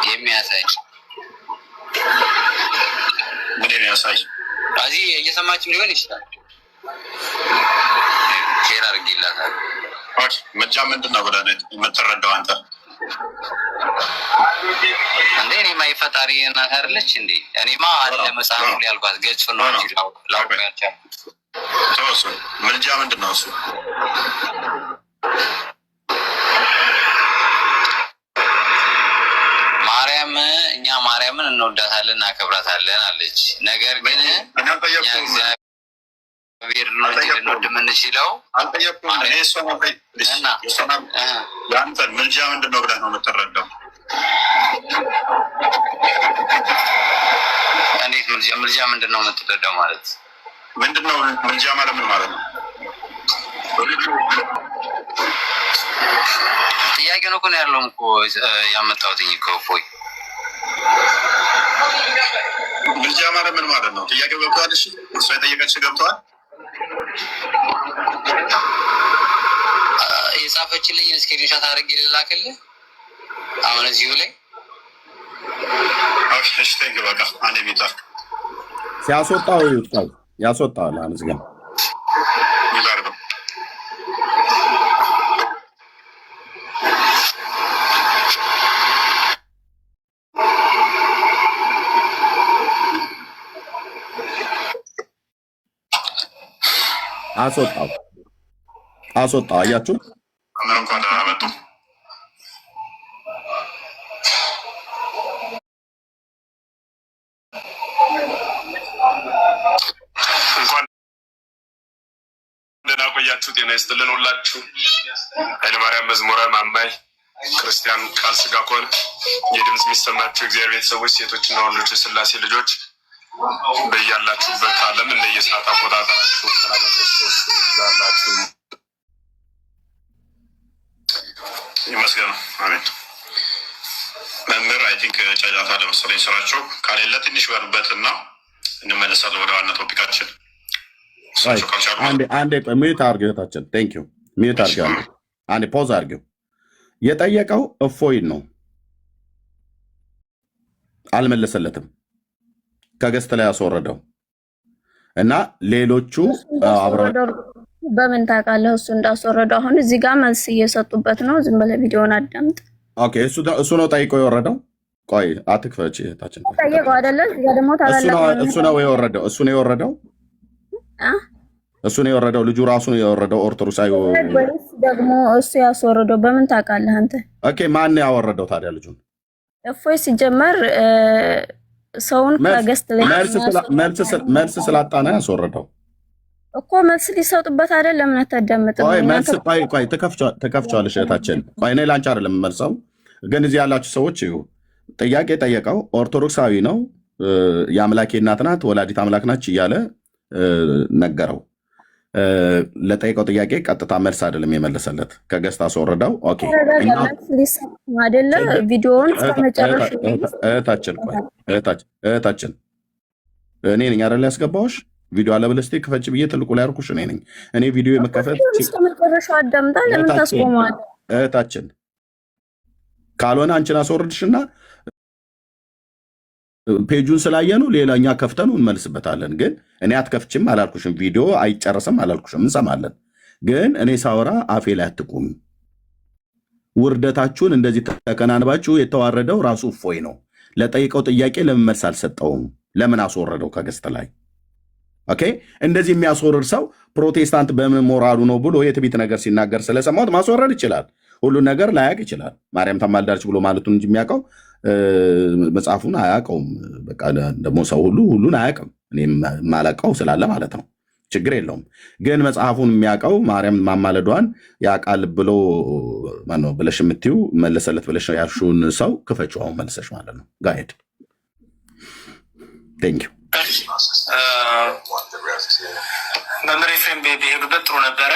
Speaker 5: የሚያሳይ
Speaker 4: ምን የሚያሳይ
Speaker 5: እዚህ እየሰማችም ሊሆን ይችላል። ሼር አድርጌላታል።
Speaker 4: ምልጃ ምንድን ነው ብለህ የምትረዳው አንተ?
Speaker 5: እንዴ እኔማ የፈጣሪ እናት አይደለች እንዴ? እኔማ አለ መጽሐፍ ላይ ያልኳት ገጹ ነው እንጂ ላውቅ ያልቻልኩት።
Speaker 4: ተወሱ ምልጃ ምንድን ነው እሱ?
Speaker 5: ማርያም እኛ ማርያምን እንወዳታለን እናከብራታለን አለች። ነገር ግን እግዚአብሔር ነው እንጂ ልንወድ የምንችለው
Speaker 4: የአንተን ምልጃ ምንድን ነው ብለህ ነው የምትረዳው?
Speaker 5: እንዴት ምልጃ ምንድን ነው የምትረዳው ማለት
Speaker 4: ምንድን ነው? ምልጃ ማለት ምን ማለት ነው?
Speaker 5: ጥያቄ ነው እኮ ነው ያለውም እኮ ያመጣሁት እኮ እፎይ
Speaker 4: ምልጃ ማለት ምን ማለት ነው? ጥያቄው ገብተዋል? እሺ እሷ የጠየቀችህ ገብተዋል?
Speaker 5: የጻፈችልኝ ስክሪንሾት አድርጌ ልላክልህ አሁን እዚሁ ላይ።
Speaker 4: እሺ ቴንክ በቃ አንዴ ቤታ
Speaker 1: ሲያስወጣው ይወጣል ያስወጣል። አንዝገን
Speaker 4: ይላርው
Speaker 1: አስወጣው። አያችሁ
Speaker 4: ምን እንኳን አመጡ እንኳን ደህና ቆያችሁ። ጤና ይስጥልን ሁላችሁ። ኃይለማርያም መዝሙረ ማንባይ ክርስቲያን ቃል ስጋ ከሆነ የድምፅ የሚሰማችሁ እግዚአብሔር ቤተሰቦች፣ ሴቶችና ወንዶች፣ የሥላሴ ልጆች በያላችሁበት ዓለም እንደየሰዓት አቆጣጠራችሁ ሰላም ክርስቶስ ይዛላችሁ ይመስገን። አሜን። መምህር አይ ቲንክ ጫጫታ ለመሰለኝ ስራቸው ካሌለ ትንሽ በሩበትና እንመለሳለን ወደ ዋና ቶፒካችን።
Speaker 1: አንዴ ሚዩት አድርገው እህታችን። ቴንክ ዩ ሚዩት አድርገው። አንዴ ፖዝ አድርገው። የጠየቀው እፎይን ነው፣ አልመለሰለትም። ከገስት ላይ ያስወረደው እና ሌሎቹ
Speaker 2: በምን ታውቃለህ እሱ እንዳስወረደው? አሁን እዚህ ጋር መልስ እየሰጡበት ነው። ዝም ብለህ ቪዲዮውን አዳምጥ።
Speaker 1: ኦኬ እሱ ነው ጠይቆ የወረደው። ቆይ አትክፈች እህታችን።
Speaker 2: ጠየቀው አይደለ? ደግሞ
Speaker 1: እሱ ነው የወረደው። እሱ ነው የወረደው። ልጁ ራሱ ነው የወረደው። ኦርቶዶክሳዊ
Speaker 2: ወይስ ደግሞ እሱ ያስወረደው? በምን ታውቃለህ አንተ?
Speaker 1: ኦኬ ማን ያወረደው ታዲያ ልጁን?
Speaker 2: እፎይ ሲጀመር ሰውን ከገስት ላይ
Speaker 1: መልስ ስላጣና ያስወረደው
Speaker 2: እኮ። መልስ ሊሰጡበት አይደል? ለምን አታዳምጥም?
Speaker 1: ቆይ ተከፍቻለሽ እህታችን። ቆይ እኔ ላንቺ አይደለም የምመልሰው፣ ግን እዚህ ያላችሁ ሰዎች ይሁ ጥያቄ ጠየቀው። ኦርቶዶክሳዊ ነው፣ የአምላኬ እናት ናት፣ ወላዲት አምላክ ናች እያለ ነገረው። ለጠየቀው ጥያቄ ቀጥታ መልስ አይደለም የመለሰለት፣ ከገስት አስወረደው። ኦኬ
Speaker 2: አይደለ? ቪዲዮውን እስከመጨረሻ
Speaker 1: እህታችን እኔ ነኝ አይደል ያስገባሁሽ? ቪዲዮ አለ ብለሽ ክፈች ብዬ ትልቁ ላይ አልኩሽ እኔ ነኝ። እኔ ቪዲዮ የመከፈት
Speaker 2: እስከመጨረሻው አዳምጣ። ለምን ታስቆማለህ?
Speaker 1: እህታችን ካልሆነ አንቺን አስወርድሽና ፔጁን ስላየኑ ሌላኛ ከፍተኑ እንመልስበታለን። ግን እኔ አትከፍችም አላልኩሽም፣ ቪዲዮ አይጨርስም አላልኩሽም፣ እንሰማለን። ግን እኔ ሳወራ አፌ ላይ አትቁም። ውርደታችሁን እንደዚህ ተከናንባችሁ የተዋረደው ራሱ እፎይ ነው። ለጠይቀው ጥያቄ ለምን መልስ አልሰጠውም? ለምን አስወረደው ከገስት ላይ? ኦኬ እንደዚህ የሚያስወርድ ሰው ፕሮቴስታንት በምን ሞራሉ ነው ብሎ የትቢት ነገር ሲናገር ስለሰማሁት ማስወረድ ይችላል። ሁሉን ነገር ላያቅ ይችላል። ማርያም ታማልዳለች ብሎ ማለቱን እንጂ የሚያውቀው መጽሐፉን አያውቀውም። በቃ ደግሞ ሰው ሁሉን አያውቅም። እኔም የማላውቀው ስላለ ማለት ነው። ችግር የለውም። ግን መጽሐፉን የሚያውቀው ማርያም ማማለዷን ያውቃል ብሎ ማነው ብለሽ የምትዩ መለሰለት ብለሽ ያልሽውን ሰው ክፈችው አሁን መልሰሽ ማለት ነው። ጋሄድ ቴንክ ዩ።
Speaker 3: መምህር ኤፍሬም ቢሄዱበት ጥሩ ነበረ።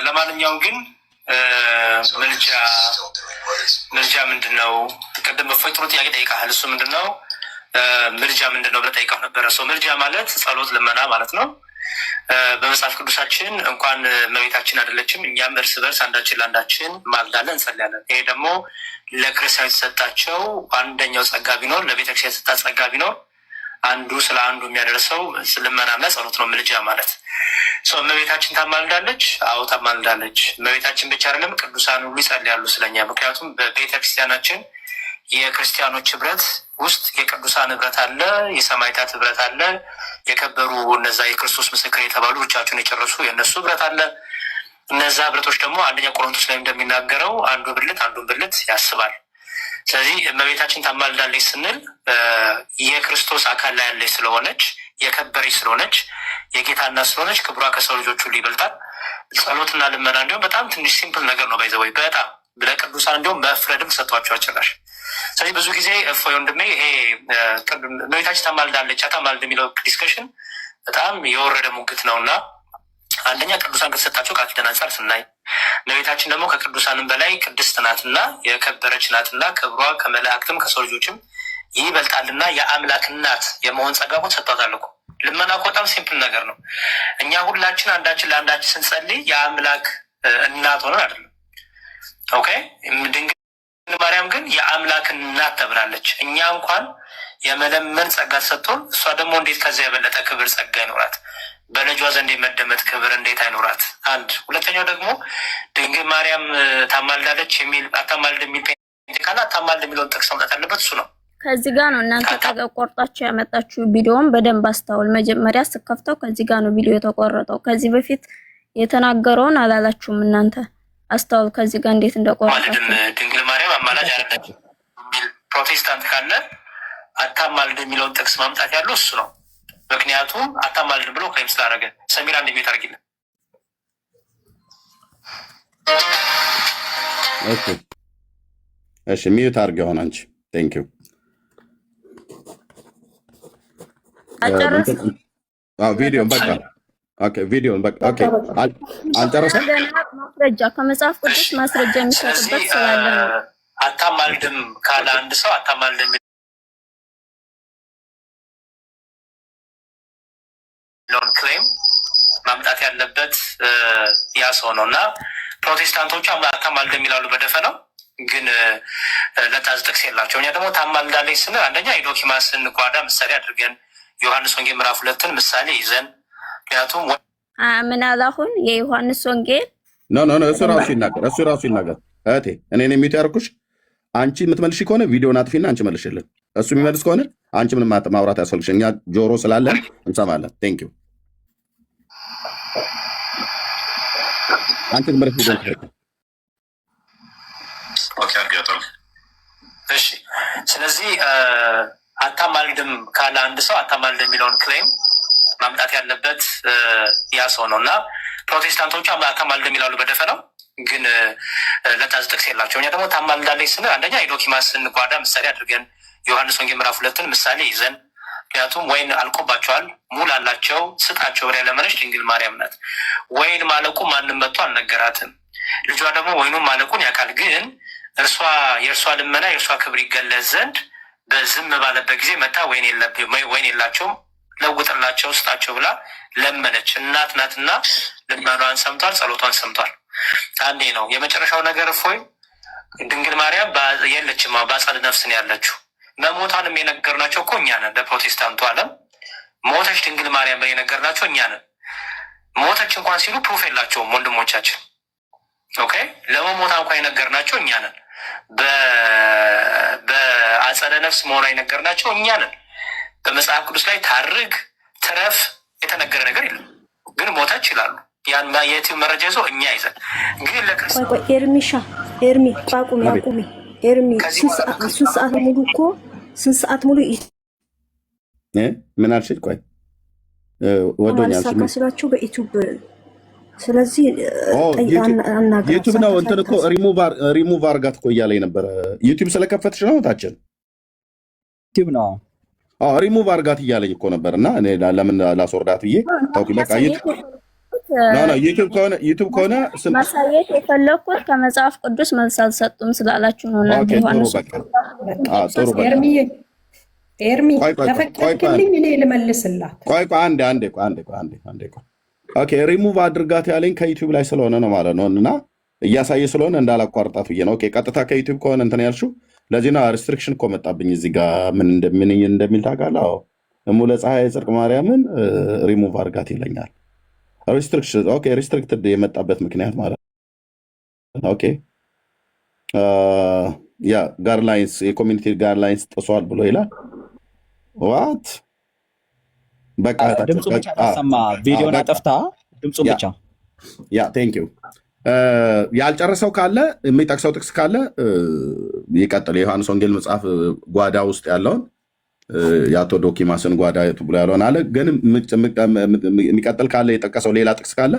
Speaker 3: ለማንኛውም ግን ምልጃ ምንድን ነው? ቅድም በፎይ ጥሩ ጥያቄ ጠይቃል። እሱ ምንድን ነው ምልጃ ምንድን ነው ብለህ ጠይቀው ነበረ። ሰው ምልጃ ማለት ጸሎት፣ ልመና ማለት ነው። በመጽሐፍ ቅዱሳችን እንኳን እመቤታችን አይደለችም እኛም እርስ በርስ አንዳችን ለአንዳችን ማልዳለን፣ እንጸልያለን። ይሄ ደግሞ ለክርስቲያን የተሰጣቸው አንደኛው ጸጋ ቢኖር፣ ለቤተክርስቲያን የተሰጣ ጸጋ ቢኖር አንዱ ስለ አንዱ የሚያደርሰው ልመናና ጸሎት ነው ምልጃ ማለት። ሰው እመቤታችን ታማልዳለች። አዎ ታማልዳለች። እመቤታችን ብቻ አይደለም ቅዱሳን ሁሉ ይጸልያሉ ስለኛ። ምክንያቱም በቤተክርስቲያናችን የክርስቲያኖች ህብረት ውስጥ የቅዱሳን ህብረት አለ፣ የሰማዕታት ህብረት አለ፣ የከበሩ እነዛ የክርስቶስ ምስክር የተባሉ ብቻቸውን የጨረሱ የእነሱ ህብረት አለ። እነዛ ህብረቶች ደግሞ አንደኛ ቆሮንቶስ ላይ እንደሚናገረው አንዱ ብልት አንዱን ብልት ያስባል። ስለዚህ እመቤታችን ታማልዳለች ስንል የክርስቶስ አካል ላይ ያለች ስለሆነች የከበረች ስለሆነች የጌታ እናት ስለሆነች ክብሯ ከሰው ልጆች ሁሉ ይበልጣል። ጸሎትና ልመና እንዲሁም በጣም ትንሽ ሲምፕል ነገር ነው። ባይዘወይ በጣም ለቅዱሳን እንዲሁም መፍረድም ሰጥቷቸዋል ጭራሽ። ስለዚህ ብዙ ጊዜ እፎይ ወንድሜ ይሄ እመቤታችን ታማልዳለች አታማልድ የሚለው ዲስከሽን በጣም የወረደ ሙግት ነው እና አንደኛ ቅዱሳን ከተሰጣቸው ቃል ኪዳን አንጻር ስናይ እመቤታችን ደግሞ ከቅዱሳንም በላይ ቅድስት ናትና የከበረች ናትና ክብሯ ከመላእክትም ከሰው ልጆችም ይበልጣልና የአምላክ እናት የመሆን ጸጋ እኮ ተሰጥቷታል እኮ። ልመና እኮ በጣም ሲምፕል ነገር ነው። እኛ ሁላችን አንዳችን ለአንዳችን ስንጸልይ የአምላክ እናት ሆነን አይደለም። ኦኬ ድንግል ማርያም ግን የአምላክ እናት ተብላለች። እኛ እንኳን የመለመን ጸጋ ተሰጥቶን እሷ ደግሞ እንዴት ከዚያ የበለጠ ክብር ጸጋ ይኖራት? በልጇ ዘንድ የመደመጥ ክብር እንዴት አይኖራት? አንድ ሁለተኛው ደግሞ ድንግል ማርያም ታማልዳለች የሚል አታማልድ የሚል ካለ አታማልድ የሚለውን ጥቅስ መምጣት ያለበት እሱ ነው።
Speaker 2: ከዚህ ጋር ነው እናንተ ተቆርጣችሁ ያመጣችሁ። ቪዲዮውን በደንብ አስተውል። መጀመሪያ ስከፍተው ከዚህ ጋር ነው ቪዲዮ የተቆረጠው። ከዚህ በፊት የተናገረውን አላላችሁም እናንተ አስተውል። ከዚህ ጋር እንዴት እንደቆረጣችሁ
Speaker 3: ድንግል ማርያም አማላጅ አይደለች የሚል ፕሮቴስታንት ካለ አታማልድ የሚለውን ጥቅስ ማምጣት ያለው እሱ ነው። ምክንያቱም አታማልድ ብሎ ክሌም ስላደረገ። ሰሚራ እንደሚት አርጊልን።
Speaker 1: እሺ ሚዩት አርጊ አሁን አንቺ። ቴንክ ዩ ቪዲዮን በቃ ኦኬ፣ ቪዲዮን በቃ ኦኬ። አልጨረሰም።
Speaker 2: ማስረጃ ከመጽሐፍ ቅዱስ ማስረጃ የሚሰጥበት ስላለ ነው።
Speaker 3: አታማልድም ካለ አንድ ሰው አታማልድም የሚለውን ክሌም ማምጣት ያለበት ያ ሰው ነው እና ፕሮቴስታንቶቹ አታማልድም ይላሉ በደፈናው፣ ግን ለታዝ ጥቅስ የላቸው። እኛ ደግሞ ታማልዳለች ስንል አንደኛ የዶኪማስን ጓዳ ምሳሌ አድርገን ዮሐንስ ወንጌል ምዕራፍ 2 ምሳሌ ይዘን ምክንያቱም
Speaker 2: ምን አለ አሁን የዮሐንስ ወንጌል
Speaker 1: ኖ እሱ ራሱ ይናገር እህቴ። እኔ ነኝ የሚት ያርኩሽ። አንቺ የምትመልሽ ከሆነ ቪዲዮን አጥፊና አንቺ መልሽልን። እሱ የሚመልስ ከሆነ አንቺ ምንም ማውራት ያስፈልግሽ። እኛ ጆሮ ስላለን እንሰማለን። ቴንክ ዩ አንቺ መልሽ ቪዲዮን ትፈት።
Speaker 3: ኦኬ አጋጣሚ እሺ። ስለዚህ አታማልድም ካለ አንድ ሰው አታማልድም የሚለውን ክሌም ማምጣት ያለበት ያ ሰው ነው እና ፕሮቴስታንቶቹ አታማልድም ይላሉ በደፈናው፣ ግን ለታዝ ጥቅስ የላቸው። እኛ ደግሞ ታማልዳለች ስንል አንደኛ የዶኪማስን ጓዳ ምሳሌ አድርገን ዮሐንስ ወንጌል ምዕራፍ 2 ምሳሌ ይዘን ምክንያቱም ወይን አልቆባቸዋል ሙል አላቸው ስጣቸው ብላ ለመነች ድንግል ማርያም ናት። ወይን ማለቁ ማንም መጥቶ አልነገራትም። ልጇ ደግሞ ወይኑን ማለቁን ያውቃል፣ ግን የእርሷ ልመና የእርሷ ክብር ይገለጽ ዘንድ በዝም ባለበት ጊዜ መታ ወይን የላቸውም ለውጥላቸው ስጣቸው ብላ ለመነች። እናት ናትና ልመኗን ሰምቷል፣ ጸሎቷን ሰምቷል። አንዴ ነው የመጨረሻው ነገር። እፎይ ድንግል ማርያም የለችም፣ በአጸደ ነፍስ ነው ያለችው። መሞቷንም የነገርናቸው እኮ እኛ ነን። በፕሮቴስታንቱ ዓለም ሞተች ድንግል ማርያም ብለን የነገርናቸው እኛ ነን። ሞተች እንኳን ሲሉ ፕሩፍ የላቸውም ወንድሞቻችን። ኦኬ ለመሞታ እንኳን የነገርናቸው እኛ ነን። በአጸደ ነፍስ መሆኗ የነገርናቸው እኛ ነን። በመጽሐፍ ቅዱስ ላይ ታርግ ትረፍ የተነገረ ነገር የለም፣ ግን ሞተች ይላሉ። ያን የቲው መረጃ ይዞ እኛ ይዘን ግን ለክርስቶስ
Speaker 9: ኤርሚ አቁሚ ኤርሚ ስንት ሰዓት ሙሉ እኮ ስንት ሰዓት ሙሉ
Speaker 1: ምን አልሽኝ? ቆይ ወዶኛል
Speaker 9: ስላችሁ በዩቲዩብ ስለዚህ
Speaker 1: ዩቲዩብ ነው እንትን እኮ ሪሙቭ አርጋት እኮ እያለኝ ነበረ። ዩቲዩብ ስለከፈትሽ ነው ታችን
Speaker 8: ዩቲዩብ ነው
Speaker 1: ሪሙቭ አርጋት እያለኝ እኮ ነበር እና ለምን ላስወርዳት ብዬ ታውቂ። በቃ ዩቲዩብ ከሆነ
Speaker 2: ማሳየት የፈለኩት ከመጽሐፍ ቅዱስ መልስ አልሰጡም ስላላችሁ ነው። እናንተ ዮሐንስ
Speaker 6: ኤርሚ ተፈቀድልኝ እኔ ልመልስላት።
Speaker 1: ቆይ አንዴ ኦኬ ሪሙቭ አድርጋት ያለኝ ከዩቲዩብ ላይ ስለሆነ ነው ማለት ነው እና እያሳየ ስለሆነ እንዳላቋርጣት ብዬ ነው። ኦኬ ቀጥታ ከዩቲዩብ ከሆነ እንትን ያልሽው ለዚህ ነው። ሪስትሪክሽን እኮ መጣብኝ እዚህ ጋር ምን እንደሚል ታውቃለህ? አዎ እሙለ ፀሐይ ጽድቅ ማርያምን ሪሙቭ አድርጋት ይለኛል። ሪስትሪክሽን ኦኬ ሪስትሪክትድ የመጣበት ምክንያት ማለት ነው። ኦኬ ያ ጋይድላይንስ የኮሚኒቲ ጋይድላይንስ ጥሷል ብሎ ይላል። ዋት በቃ
Speaker 8: ድምፁ ብቻ ተሰማ። ቪዲዮን አጠፍታ ድምፁ ብቻ
Speaker 1: ያ ቴንክ ዩ። ያልጨረሰው ካለ የሚጠቅሰው ጥቅስ ካለ ይቀጥል። የዮሐንስ ወንጌል መጽሐፍ ጓዳ ውስጥ ያለውን የአቶ ዶኪማስን ጓዳ ብሎ ያለውን አለ። ግን የሚቀጥል ካለ የጠቀሰው ሌላ ጥቅስ ካለ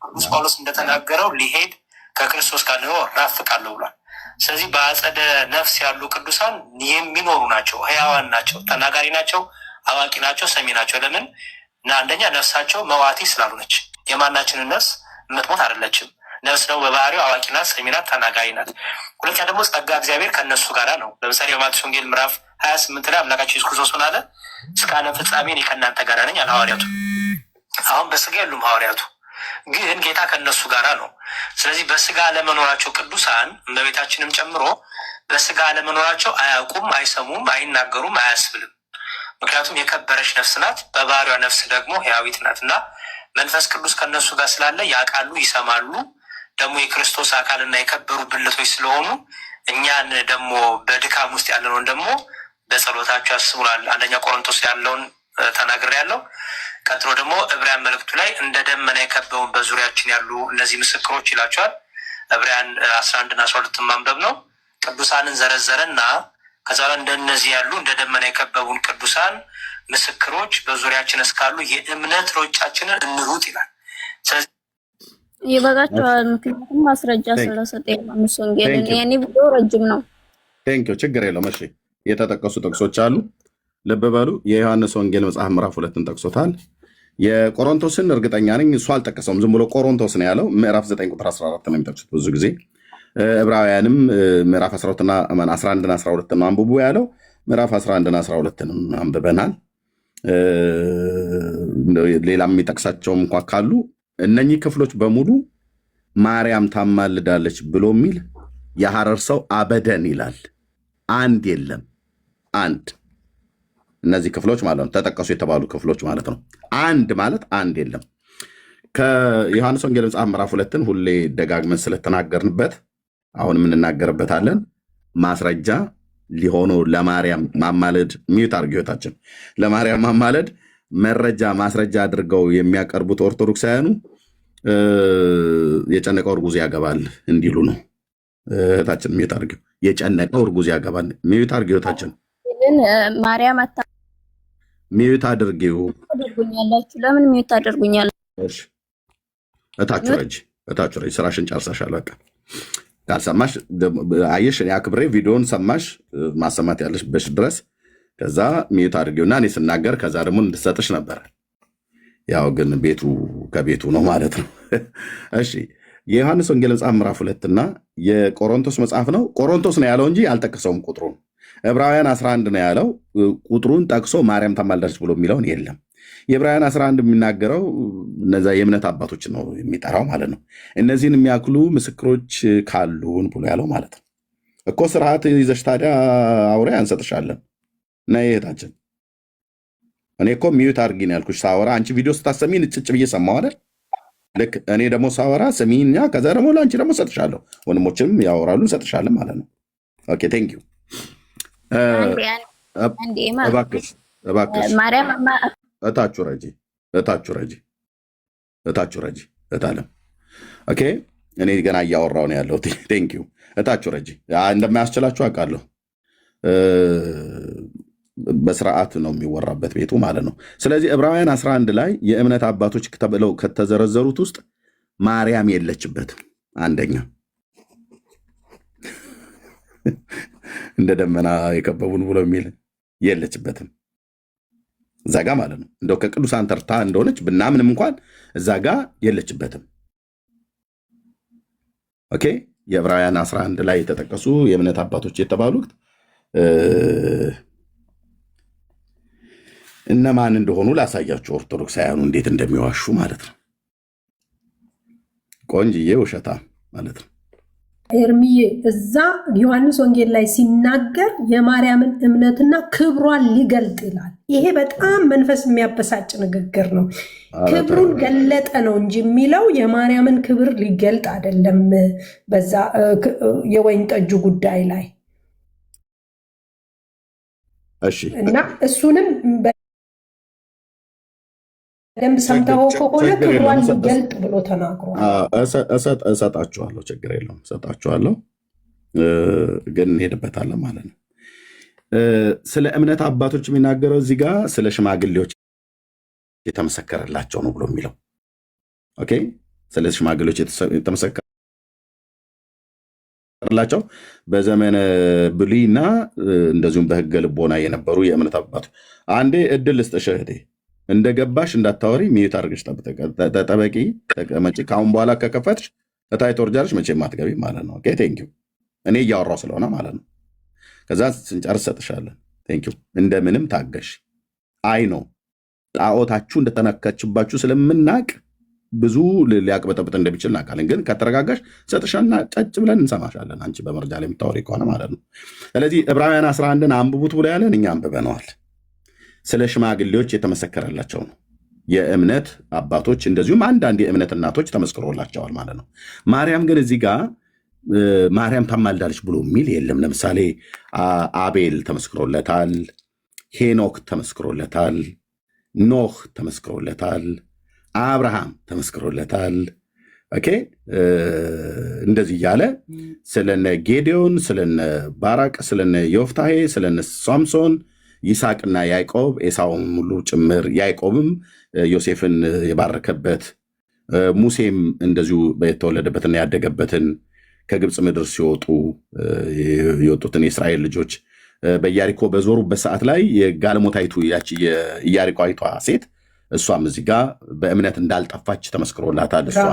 Speaker 3: ቅዱስ ጳውሎስ እንደተናገረው ሊሄድ ከክርስቶስ ጋር ሊኖር ናፍቃለሁ ብሏል። ስለዚህ በአጸደ ነፍስ ያሉ ቅዱሳን የሚኖሩ ናቸው፣ ህያዋን ናቸው፣ ተናጋሪ ናቸው፣ አዋቂ ናቸው፣ ሰሚ ናቸው። ለምን እና አንደኛ ነፍሳቸው መዋቲ ስላልሆነች፣ የማናችንን ነፍስ የምትሞት አይደለችም። ነፍስ ነው በባህሪው አዋቂ ናት፣ ሰሚ ናት፣ ተናጋሪ ናት። ሁለተኛ ደግሞ ጸጋ እግዚአብሔር ከእነሱ ጋር ነው። ለምሳሌ በማቴዎስ ወንጌል ምዕራፍ 28 ላይ አምላካችን ኢየሱስ ክርስቶስ ምን አለ? እስከ ዓለም ፍጻሜ እኔ ከእናንተ ጋር ነኝ አለ ሐዋርያቱ። አሁን በስጋ የሉም ሐዋርያቱ፣ ግን ጌታ ከእነሱ ጋር ነው። ስለዚህ በስጋ አለመኖራቸው ቅዱሳን እመቤታችንም ጨምሮ በስጋ አለመኖራቸው አያውቁም፣ አይሰሙም፣ አይናገሩም፣ አያስብልም። ምክንያቱም የከበረች ነፍስ ናት፣ በባህሪዋ ነፍስ ደግሞ ሕያዊት ናት እና መንፈስ ቅዱስ ከእነሱ ጋር ስላለ ያውቃሉ፣ ይሰማሉ። ደግሞ የክርስቶስ አካልና የከበሩ ብልቶች ስለሆኑ እኛን ደግሞ በድካም ውስጥ ያለነውን ደግሞ በጸሎታቸው ያስቡናል። አንደኛ ቆሮንቶስ ያለውን ተናግሬ ያለው። ቀጥሎ ደግሞ ዕብራውያን መልእክቱ ላይ እንደ ደመና የከበቡን በዙሪያችን ያሉ እነዚህ ምስክሮች ይላቸዋል። ዕብራውያን 11 እና 12 ማንበብ ነው። ቅዱሳንን ዘረዘረና ከዛ እንደነዚህ ያሉ እንደ ደመና የከበቡን ቅዱሳን ምስክሮች በዙሪያችን እስካሉ የእምነት ሮጫችንን እንሩጥ ይላል። ስለዚህ
Speaker 2: ይበቃቸዋል። ምክንያቱም ማስረጃ ስለሰጠ ዮሐንስ ወንጌል የኔ ቪዲዮ ረጅም ነው።
Speaker 1: ቴንኪው፣ ችግር የለውም። እሺ የተጠቀሱ ጥቅሶች አሉ፣ ልብ በሉ። የዮሐንስ ወንጌል መጽሐፍ ምዕራፍ 2ን ጠቅሶታል። የቆሮንቶስን እርግጠኛ ነኝ እሱ አልጠቀሰውም፣ ዝም ብሎ ቆሮንቶስ ነው ያለው። ምዕራፍ 9 ቁጥር 14 ነው የሚጠቅሱት ብዙ ጊዜ። ዕብራውያንም ምዕራፍ 11 እና 12 ነው አንብቡ ያለው። ምዕራፍ 11 እና 12ንም አንብበናል። ሌላም የሚጠቅሳቸውም እንኳ ካሉ እነኚህ ክፍሎች በሙሉ ማርያም ታማልዳለች ብሎ የሚል የሐረር ሰው አበደን ይላል። አንድ የለም። አንድ እነዚህ ክፍሎች ማለት ነው ተጠቀሱ የተባሉ ክፍሎች ማለት ነው። አንድ ማለት አንድ የለም። ከዮሐንስ ወንጌል መጽሐፍ ምዕራፍ 2ን ሁሌ ደጋግመን ስለተናገርንበት አሁንም እንናገርበታለን። ማስረጃ ሊሆኑ ለማርያም ማማለድ ሚዩት አርጊዮታችን ለማርያም ማማለድ መረጃ ማስረጃ አድርገው የሚያቀርቡት ኦርቶዶክሳውያኑ የጨነቀው እርጉዝ ያገባል እንዲሉ ነው። እህታችን ሚዩት አርጊው። የጨነቀው እርጉዝ ያገባል ሚዩት አርጊዮታችን
Speaker 2: ማርያም
Speaker 1: ሚዩት አድርጊው።
Speaker 2: ታደርጉኛላችሁ። ለምን ሚዩት ታደርጉኛላችሁ?
Speaker 1: እታችሁ ረጅ ስራሽን ጨርሰሻል። በቃ ካልሰማሽ አየሽ፣ እኔ አክብሬ ቪዲዮን ሰማሽ ማሰማት ያለሽበት ድረስ ከዛ ሚዩት አድርጊውና እኔ ስናገር ከዛ ደግሞ እንድሰጥሽ ነበር። ያው ግን ቤቱ ከቤቱ ነው ማለት ነው። እሺ የዮሐንስ ወንጌል መጽሐፍ ምዕራፍ 2 እና የቆሮንቶስ መጽሐፍ ነው። ቆሮንቶስ ነው ያለው እንጂ አልጠቅሰውም ቁጥሩን። ዕብራውያን 11 ነው ያለው፣ ቁጥሩን ጠቅሶ ማርያም ታማልዳለች ብሎ የሚለውን የለም። የዕብራውያን 11 የሚናገረው እነዛ የእምነት አባቶች ነው የሚጠራው ማለት ነው። እነዚህን የሚያክሉ ምስክሮች ካሉን ብሎ ያለው ማለት ነው እኮ። ስርዓት ይዘሽ ታዲያ አውሬ አንሰጥሻለን እና እህታችን እኔ እኮ ሚዩት አድርጊን ያልኩሽ ሳወራ፣ አንቺ ቪዲዮ ስታሰሚን ጭጭ ብዬ ሰማሁ አይደል? ልክ እኔ ደግሞ ሳወራ ስሚኛ፣ ከዛ ደግሞ ለአንቺ ደግሞ ሰጥሻለሁ፣ ወንድሞችንም ያወራሉ እንሰጥሻለን ማለት ነው። ኦኬ ቴንክ ዩ። እባክሽ እታችሁ ረጂ እታለም። ኦኬ እኔ ገና እያወራው ነው ያለው። ቴንክ ዩ። እታችሁ ረጂ እንደማያስችላችሁ አውቃለሁ። በስርዓት ነው የሚወራበት ቤቱ ማለት ነው። ስለዚህ ዕብራውያን 11 ላይ የእምነት አባቶች ተብለው ከተዘረዘሩት ውስጥ ማርያም የለችበትም። አንደኛ እንደ ደመና የከበቡን ብሎ የሚል የለችበትም እዛ ጋ ማለት ነው። እንደው ከቅዱሳን ተርታ እንደሆነች ብናምንም እንኳን እዛ ጋ የለችበትም። ኦኬ የዕብራውያን 11 ላይ የተጠቀሱ የእምነት አባቶች የተባሉት እነማን እንደሆኑ ላሳያችሁ። ኦርቶዶክሳውያኑ እንዴት እንደሚዋሹ ማለት ነው። ቆንጅዬ ውሸታ ማለት ነው።
Speaker 6: ኤርሚዬ እዛ ዮሐንስ ወንጌል ላይ ሲናገር የማርያምን እምነትና ክብሯን ሊገልጥ ይላል። ይሄ በጣም መንፈስ የሚያበሳጭ ንግግር ነው። ክብሩን ገለጠ ነው እንጂ የሚለው የማርያምን ክብር ሊገልጥ አይደለም። በዛ የወይን ጠጁ ጉዳይ ላይ እና እሱንም በደንብ ሰምተው ከሆነ ክብሯን ሊገልጥ ብሎ ተናግሯል።
Speaker 1: እሰጣችኋለሁ፣ ችግር የለውም እሰጣችኋለሁ፣ ግን እንሄድበታለን ማለት ነው። ስለ እምነት አባቶች የሚናገረው እዚህ ጋር ስለ ሽማግሌዎች የተመሰከረላቸው ነው ብሎ የሚለው ኦኬ። ስለ ሽማግሌዎች የተመሰከረላቸው በዘመነ ብሉይና እንደዚሁም በሕገ ልቦና የነበሩ የእምነት አባቶች። አንዴ እድል ልስጥሽ እህቴ፣ እንደገባሽ እንዳታወሪ ሚዩት አድርገሽ ተጠበቂ፣ ተቀመጪ። ከአሁን በኋላ ከከፈትሽ እታይ ተወርጃለሽ፣ መቼም አትገቢ ማለት ነው። ኦኬ ቴንኪው። እኔ እያወራው ስለሆነ ማለት ነው። ከዛ ስንጨርስ ሰጥሻለን። ቴንኪው። እንደምንም ታገሽ። አይ ነው ጣዖታችሁ እንደተነካችባችሁ ስለምናቅ ብዙ ሊያቅበጠብጥ እንደሚችል እናውቃለን። ግን ከተረጋጋሽ ሰጥሻና ጨጭ ብለን እንሰማሻለን። አንቺ በመረጃ ላይ የምታወሪ ከሆነ ማለት ነው። ስለዚህ ዕብራውያን 11ን አንብቡት ብሎ ያለን እኛ አንብበነዋል። ስለ ሽማግሌዎች የተመሰከረላቸው ነው። የእምነት አባቶች እንደዚሁም አንዳንድ የእምነት እናቶች ተመስክሮላቸዋል ማለት ነው። ማርያም ግን እዚህ ጋር ማርያም ታማልዳለች ብሎ የሚል የለም። ለምሳሌ አቤል ተመስክሮለታል፣ ሄኖክ ተመስክሮለታል፣ ኖህ ተመስክሮለታል፣ አብርሃም ተመስክሮለታል። ኦኬ እንደዚህ እያለ ስለነ ጌዴዮን፣ ስለነ ባራቅ፣ ስለነ ዮፍታሄ፣ ስለነ ሳምሶን፣ ይስሐቅና ያዕቆብ፣ ኤሳውም ሁሉ ጭምር፣ ያዕቆብም ዮሴፍን የባረከበት፣ ሙሴም እንደዚሁ የተወለደበትና ያደገበትን ከግብፅ ምድር ሲወጡ የወጡትን የእስራኤል ልጆች በኢያሪኮ በዞሩበት ሰዓት ላይ የጋለሞታይቱ ያቺ የኢያሪኮይቷ ሴት እሷም እዚህ ጋር በእምነት እንዳልጠፋች ተመስክሮላታል። እሷ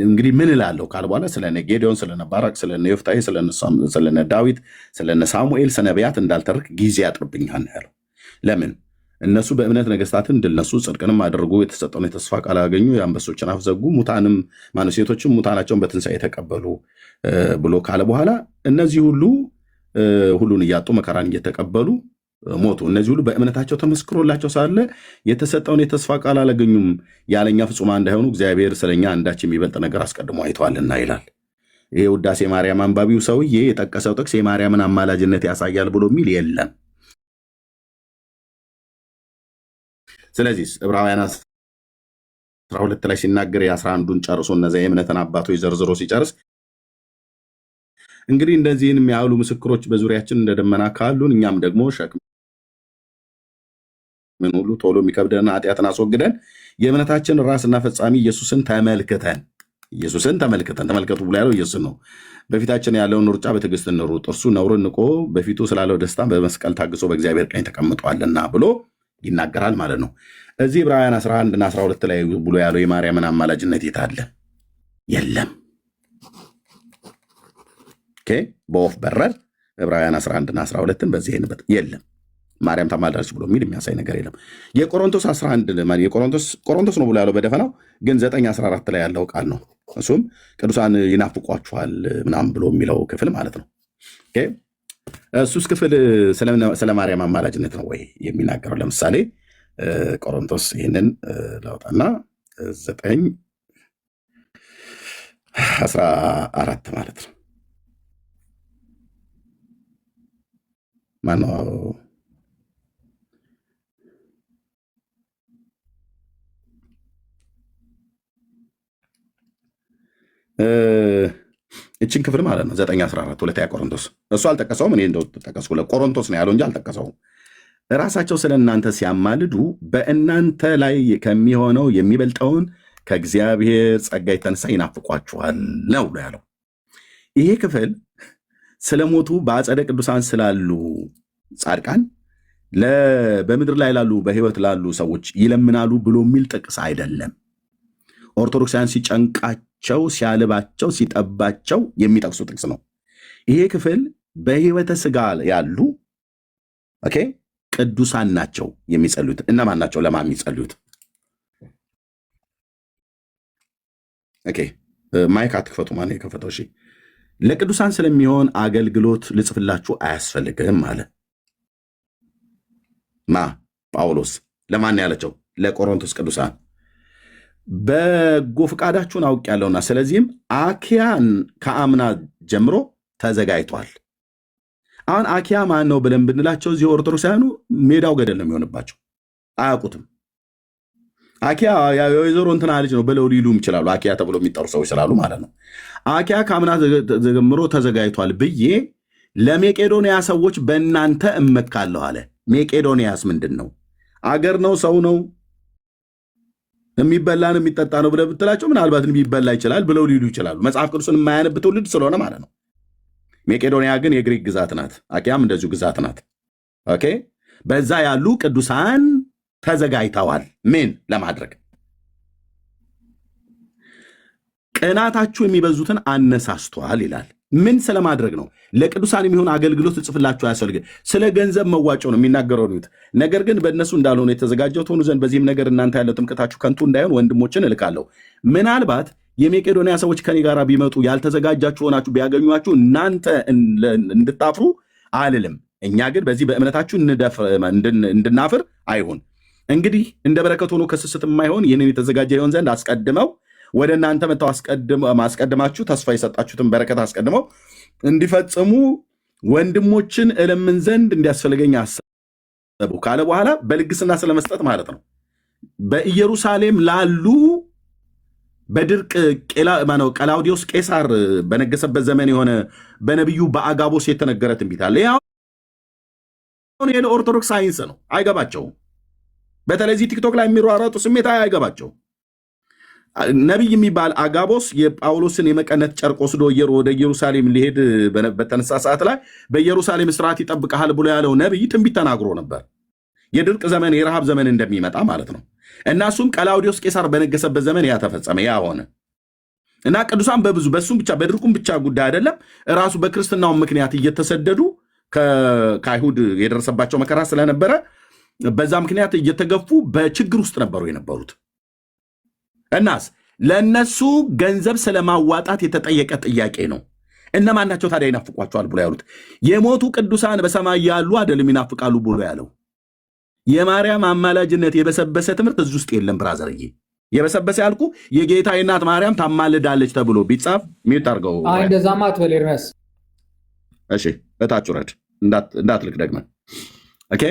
Speaker 1: እንግዲህ ምን እላለሁ ካል በኋላ ስለነ ጌዴዎን፣ ስለነ ባራቅ፣ ስለነ ዮፍታሔ፣ ስለነ ዳዊት፣ ስለነ ሳሙኤል ነቢያት እንዳልተርክ ጊዜ ያጥርብኛል ያለው። ለምን? እነሱ በእምነት ነገስታትን ድል ነሱ፣ ጽድቅንም አደረጉ፣ የተሰጠውን የተስፋ ቃል አገኙ፣ የአንበሶችን አፍ ዘጉ፣ ሙታንም ሴቶችም ሙታናቸውን በትንሣኤ ተቀበሉ ብሎ ካለ በኋላ እነዚህ ሁሉን እያጡ መከራን እየተቀበሉ ሞቱ። እነዚህ ሁሉ በእምነታቸው ተመስክሮላቸው ሳለ የተሰጠውን የተስፋ ቃል አላገኙም። ያለኛ ፍጹማን እንዳይሆኑ እግዚአብሔር ስለኛ አንዳች የሚበልጥ ነገር አስቀድሞ አይተዋልና ይላል። ይሄ ውዳሴ ማርያም አንባቢው ሰውዬ የጠቀሰው ጥቅስ የማርያምን አማላጅነት ያሳያል ብሎ የሚል የለም። ስለዚህ ዕብራውያን 12 ላይ ሲናገር የ11ዱን ጨርሶ እነዚያ የእምነትን አባቶች ዘርዝሮ ሲጨርስ እንግዲህ እንደዚህን የሚያሉ ምስክሮች በዙሪያችን እንደ ደመና ካሉን እኛም ደግሞ ሸክምን ሁሉ ቶሎ የሚከብደን ኃጢአትን አስወግደን የእምነታችን ራስና ፈጻሚ ኢየሱስን ተመልክተን ተመልከቱ ብሎ ያለው ኢየሱስ ነው። በፊታችን ያለውን ሩጫ በትዕግስት እንሩጥ፣ እርሱ ነውርን ንቆ በፊቱ ስላለው ደስታ በመስቀል ታግሶ በእግዚአብሔር ቀኝ ተቀምጧልና ብሎ ይናገራል ማለት ነው። እዚህ ዕብራውያን 11 እና 12 ላይ ብሎ ያለው የማርያምን አማላጅነት የት አለ? የለም። በወፍ በረር ዕብራውያን 11 እና 12ን በዚህ አይነት የለም። ማርያም ታማልዳለች ብሎ የሚል የሚያሳይ ነገር የለም። የቆሮንቶስ 11 ቆሮንቶስ ነው ብሎ ያለው በደፈናው ግን 9:14 ላይ ያለው ቃል ነው። እሱም ቅዱሳን ይናፍቋችኋል ምናምን ብሎ የሚለው ክፍል ማለት ነው። እሱስ ክፍል ስለ ማርያም አማላጅነት ነው ወይ የሚናገረው? ለምሳሌ ቆሮንቶስ ይህንን ላውጣና 9:14 ማለት ነው። ማነው እችን ክፍል ማለት ነው 9:14 ሁለተኛ ቆሮንቶስ። እሱ አልጠቀሰውም፣ እኔ እንደው ጠቀስኩ። ቆሮንቶስ ነው ያለው እንጂ አልጠቀሰውም። እራሳቸው ስለ እናንተ ሲያማልዱ በእናንተ ላይ ከሚሆነው የሚበልጠውን ከእግዚአብሔር ጸጋ የተነሳ ይናፍቋችኋል ነው ብሎ ያለው። ይሄ ክፍል ስለሞቱ በአጸደ ቅዱሳን ስላሉ ጻድቃን በምድር ላይ ላሉ በህይወት ላሉ ሰዎች ይለምናሉ ብሎ የሚል ጥቅስ አይደለም። ኦርቶዶክሳውያን ሲጨንቃቸው፣ ሲያልባቸው፣ ሲጠባቸው የሚጠቅሱ ጥቅስ ነው። ይሄ ክፍል በህይወተ ስጋ ያሉ ቅዱሳን ናቸው የሚጸልዩት። እነማን ናቸው? ለማን የሚጸልዩት? ማይክ አትክፈቱ። ማን የከፈተው? እሺ፣ ለቅዱሳን ስለሚሆን አገልግሎት ልጽፍላችሁ አያስፈልግም አለ። ጳውሎስ ለማን ያለቸው? ለቆሮንቶስ ቅዱሳን። በጎ ፈቃዳችሁን አውቄያለሁና ስለዚህም አኪያን ከአምና ጀምሮ ተዘጋጅቷል። አሁን አኪያ ማን ነው ብለን ብንላቸው እዚህ ኦርቶዶክሳውያኑ ሜዳው ገደል ነው የሚሆንባቸው፣ አያውቁትም። አኪያ የወይዘሮ እንትና ልጅ ነው ብለው ሊሉም ይችላሉ። አኪያ ተብሎ የሚጠሩ ሰዎች ስላሉ ማለት ነው። አኪያ ከአምና ጀምሮ ተዘጋጅቷል ብዬ ለሜቄዶንያ ሰዎች በእናንተ እመካለሁ አለ። ሜቄዶንያስ ምንድን ነው? አገር ነው? ሰው ነው? የሚበላን የሚጠጣ ነው ብለህ ብትላቸው ምናልባት የሚበላ ይችላል ብለው ሊሉ ይችላሉ። መጽሐፍ ቅዱስን የማያነብ ትውልድ ስለሆነ ማለት ነው። ሜቄዶንያ ግን የግሪክ ግዛት ናት። አኪያም እንደዚሁ ግዛት ናት። ኦኬ። በዛ ያሉ ቅዱሳን ተዘጋጅተዋል። ምን ለማድረግ? ቅናታችሁ የሚበዙትን አነሳስቷል ይላል። ምን ስለማድረግ ነው? ለቅዱሳን የሚሆን አገልግሎት እጽፍላችሁ አያስፈልግም። ስለ ገንዘብ መዋጮ ነው የሚናገረው። ነገር ግን በእነሱ እንዳልሆነ የተዘጋጀው ትሆኑ ዘንድ በዚህም ነገር እናንተ ያለው ጥምቀታችሁ ከንቱ እንዳይሆን ወንድሞችን እልካለሁ። ምናልባት የሜቄዶንያ ሰዎች ከኔ ጋር ቢመጡ ያልተዘጋጃችሁ ሆናችሁ ቢያገኟችሁ እናንተ እንድታፍሩ አልልም። እኛ ግን በዚህ በእምነታችሁ እንድናፍር አይሁን። እንግዲህ እንደ በረከት ሆኖ ከስስት የማይሆን ይህንን የተዘጋጀ ይሆን ዘንድ አስቀድመው ወደ እናንተ መጥተው አስቀድማችሁ ተስፋ የሰጣችሁትን በረከት አስቀድመው እንዲፈጽሙ ወንድሞችን እለምን ዘንድ እንዲያስፈልገኝ አሰቡ ካለ በኋላ በልግስና ስለመስጠት ማለት ነው። በኢየሩሳሌም ላሉ በድርቅ ቀላውዲዮስ ቄሳር በነገሰበት ዘመን የሆነ በነቢዩ በአጋቦስ የተነገረ ትንቢት አለ። የኦርቶዶክስ ሳይንስ ነው፣ አይገባቸውም። በተለይ ቲክቶክ ላይ የሚሯሯጡ ስሜት አይገባቸው። ነቢይ የሚባል አጋቦስ የጳውሎስን የመቀነት ጨርቅ ወስዶ ወደ ኢየሩሳሌም ሊሄድ በተነሳ ሰዓት ላይ በኢየሩሳሌም ስርዓት ይጠብቀሃል ብሎ ያለው ነቢይ ትንቢት ተናግሮ ነበር። የድርቅ ዘመን የረሃብ ዘመን እንደሚመጣ ማለት ነው። እና እሱም ቀላውዲዮስ ቄሳር በነገሰበት ዘመን ያ ተፈጸመ። ያ ሆነ እና ቅዱሳን በብዙ በሱም ብቻ በድርቁም ብቻ ጉዳይ አይደለም፣ ራሱ በክርስትናው ምክንያት እየተሰደዱ ከአይሁድ የደረሰባቸው መከራ ስለነበረ በዛ ምክንያት እየተገፉ በችግር ውስጥ ነበሩ የነበሩት። እናስ ለእነሱ ገንዘብ ስለማዋጣት የተጠየቀ ጥያቄ ነው። እነማን ናቸው ታዲያ ይናፍቋቸዋል ብሎ ያሉት? የሞቱ ቅዱሳን በሰማይ ያሉ አይደለም ይናፍቃሉ ብሎ ያለው። የማርያም አማላጅነት የበሰበሰ ትምህርት እዚህ ውስጥ የለም ብራዘርዬ። የበሰበሰ ያልኩ የጌታ እናት ማርያም ታማልዳለች ተብሎ ቢጻፍ ሚዩት አድርገው።
Speaker 10: እንደዛማ አትበል ኤርሚያስ።
Speaker 1: እሺ በታች ውረድ እንዳትልክ ደግመን። ኦኬ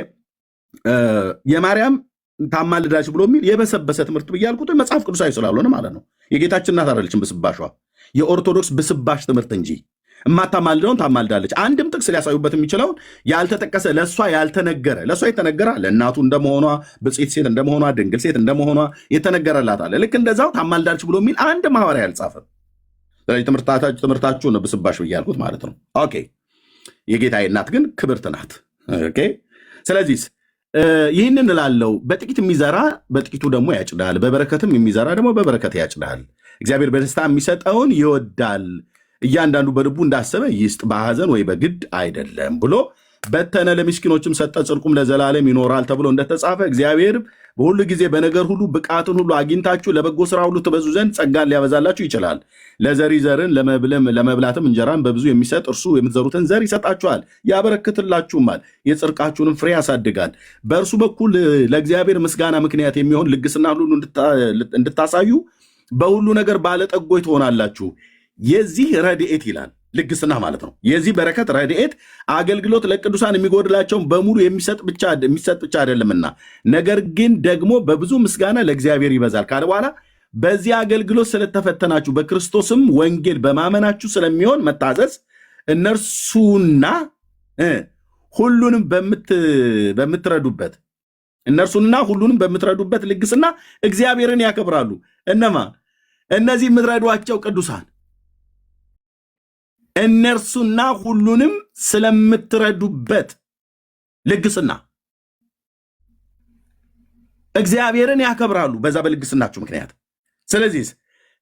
Speaker 1: የማርያም ታማልዳች ብሎ የሚል የበሰበሰ ትምህርት ብያልኩት መጽሐፍ ቅዱሳዊ ስላልሆነ ማለት ነው። የጌታችን እናት አይደለችም ብስባሿ፣ የኦርቶዶክስ ብስባሽ ትምህርት እንጂ እማታማልደውን ታማልዳለች። አንድም ጥቅስ ሊያሳዩበት የሚችለውን ያልተጠቀሰ ለእሷ ያልተነገረ፣ ለእሷ የተነገረ አለ። እናቱ እንደመሆኗ ብፅዕት ሴት እንደመሆኗ ድንግል ሴት እንደመሆኗ የተነገረላት አለ። ልክ እንደዛው ታማልዳለች ብሎ የሚል አንድ ሐዋርያ ያልጻፈም። ስለዚህ ትምህርታችሁን ብስባሽ ብያልኩት ማለት ነው። ኦኬ የጌታ እናት ግን ክብርት ናት። ኦኬ ስለዚህ ይህንን እላለሁ። በጥቂት የሚዘራ በጥቂቱ ደግሞ ያጭዳል፣ በበረከትም የሚዘራ ደግሞ በበረከት ያጭዳል። እግዚአብሔር በደስታ የሚሰጠውን ይወዳል። እያንዳንዱ በልቡ እንዳሰበ ይስጥ፣ በሐዘን ወይ በግድ አይደለም ብሎ በተነ፣ ለምስኪኖችም ሰጠ፣ ጽድቁም ለዘላለም ይኖራል ተብሎ እንደተጻፈ እግዚአብሔር በሁሉ ጊዜ በነገር ሁሉ ብቃትን ሁሉ አግኝታችሁ ለበጎ ስራ ሁሉ ትበዙ ዘንድ ጸጋን ሊያበዛላችሁ ይችላል። ለዘሪ ዘርን ለመብላትም እንጀራን በብዙ የሚሰጥ እርሱ የምትዘሩትን ዘር ይሰጣችኋል፣ ያበረክትላችሁማል፣ የጽድቃችሁንም ፍሬ ያሳድጋል። በእርሱ በኩል ለእግዚአብሔር ምስጋና ምክንያት የሚሆን ልግስና ሁሉ እንድታሳዩ በሁሉ ነገር ባለጠጎች ትሆናላችሁ። የዚህ ረድኤት ይላል ልግስና ማለት ነው። የዚህ በረከት ረድኤት አገልግሎት ለቅዱሳን የሚጎድላቸውን በሙሉ የሚሰጥ ብቻ አይደለምና ነገር ግን ደግሞ በብዙ ምስጋና ለእግዚአብሔር ይበዛል ካለ በኋላ በዚህ አገልግሎት ስለተፈተናችሁ በክርስቶስም ወንጌል በማመናችሁ ስለሚሆን መታዘዝ እነርሱና ሁሉንም በምትረዱበት ልግስና እግዚአብሔርን ያከብራሉ። እነማ? እነዚህ የምትረዷቸው ቅዱሳን እነርሱና ሁሉንም ስለምትረዱበት ልግስና እግዚአብሔርን ያከብራሉ በዛ በልግስናችሁ ምክንያት። ስለዚህ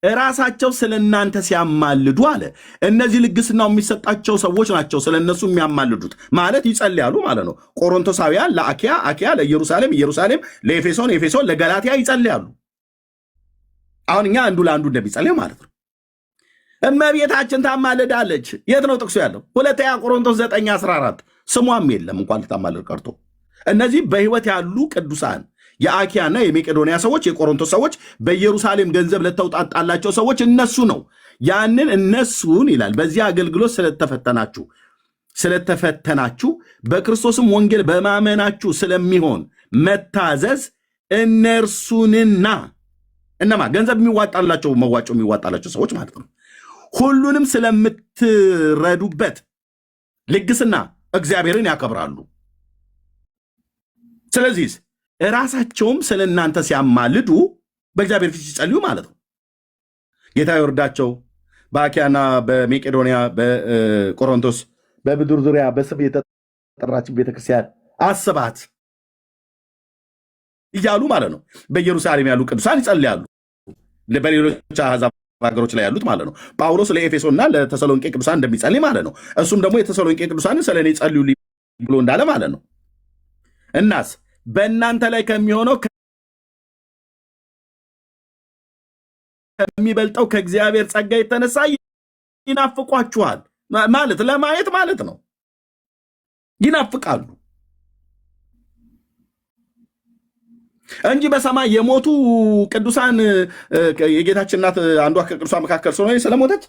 Speaker 1: ራሳቸው ስለ እናንተ ሲያማልዱ አለ። እነዚህ ልግስናው የሚሰጣቸው ሰዎች ናቸው ስለ እነሱ የሚያማልዱት ማለት ይጸልያሉ ማለት ነው። ቆሮንቶሳውያን ለአኪያ፣ አኪያ ለኢየሩሳሌም፣ ኢየሩሳሌም ለኤፌሶን፣ ኤፌሶን ለገላትያ ይጸልያሉ። አሁን እኛ አንዱ ለአንዱ እንደሚጸልይ ማለት ነው። እመቤታችን ታማልዳለች። የት ነው ጥቅሱ ያለው? ሁለተኛ ቆሮንቶስ 9:14 ስሟም የለም እንኳን ልታማልድ ቀርቶ። እነዚህ በሕይወት ያሉ ቅዱሳን የአኪያና የሜቄዶንያ ሰዎች፣ የቆሮንቶስ ሰዎች፣ በኢየሩሳሌም ገንዘብ ለተውጣጣላቸው ሰዎች እነሱ ነው። ያንን እነሱን ይላል በዚህ አገልግሎት ስለተፈተናችሁ በክርስቶስም ወንጌል በማመናችሁ ስለሚሆን መታዘዝ እነርሱንና እነማ ገንዘብ የሚዋጣላቸው መዋጮ የሚዋጣላቸው ሰዎች ማለት ነው። ሁሉንም ስለምትረዱበት ልግስና እግዚአብሔርን ያከብራሉ። ስለዚህ ራሳቸውም ስለ እናንተ ሲያማልዱ በእግዚአብሔር ፊት ሲጸልዩ ማለት ነው። ጌታ ይወርዳቸው። በአኪያና በሜቄዶንያ በቆሮንቶስ በምድር ዙሪያ በስም የተጠራችን ቤተክርስቲያን አስባት እያሉ ማለት ነው። በኢየሩሳሌም ያሉ ቅዱሳን ይጸልያሉ። በሌሎች አሕዛብ ሀገሮች ላይ ያሉት ማለት ነው። ጳውሎስ ለኤፌሶንና ለተሰሎንቄ ቅዱሳን እንደሚጸልይ ማለት ነው። እሱም ደግሞ የተሰሎንቄ ቅዱሳንን ስለ እኔ ጸልዩልኝ ብሎ እንዳለ ማለት ነው። እናስ በእናንተ ላይ ከሚሆነው ከሚበልጠው ከእግዚአብሔር ጸጋ የተነሳ ይናፍቋችኋል ማለት ለማየት ማለት ነው። ይናፍቃሉ እንጂ በሰማይ የሞቱ ቅዱሳን የጌታችን እናት አንዷ ከቅዱሳን መካከል ስለሆነ ስለሞተች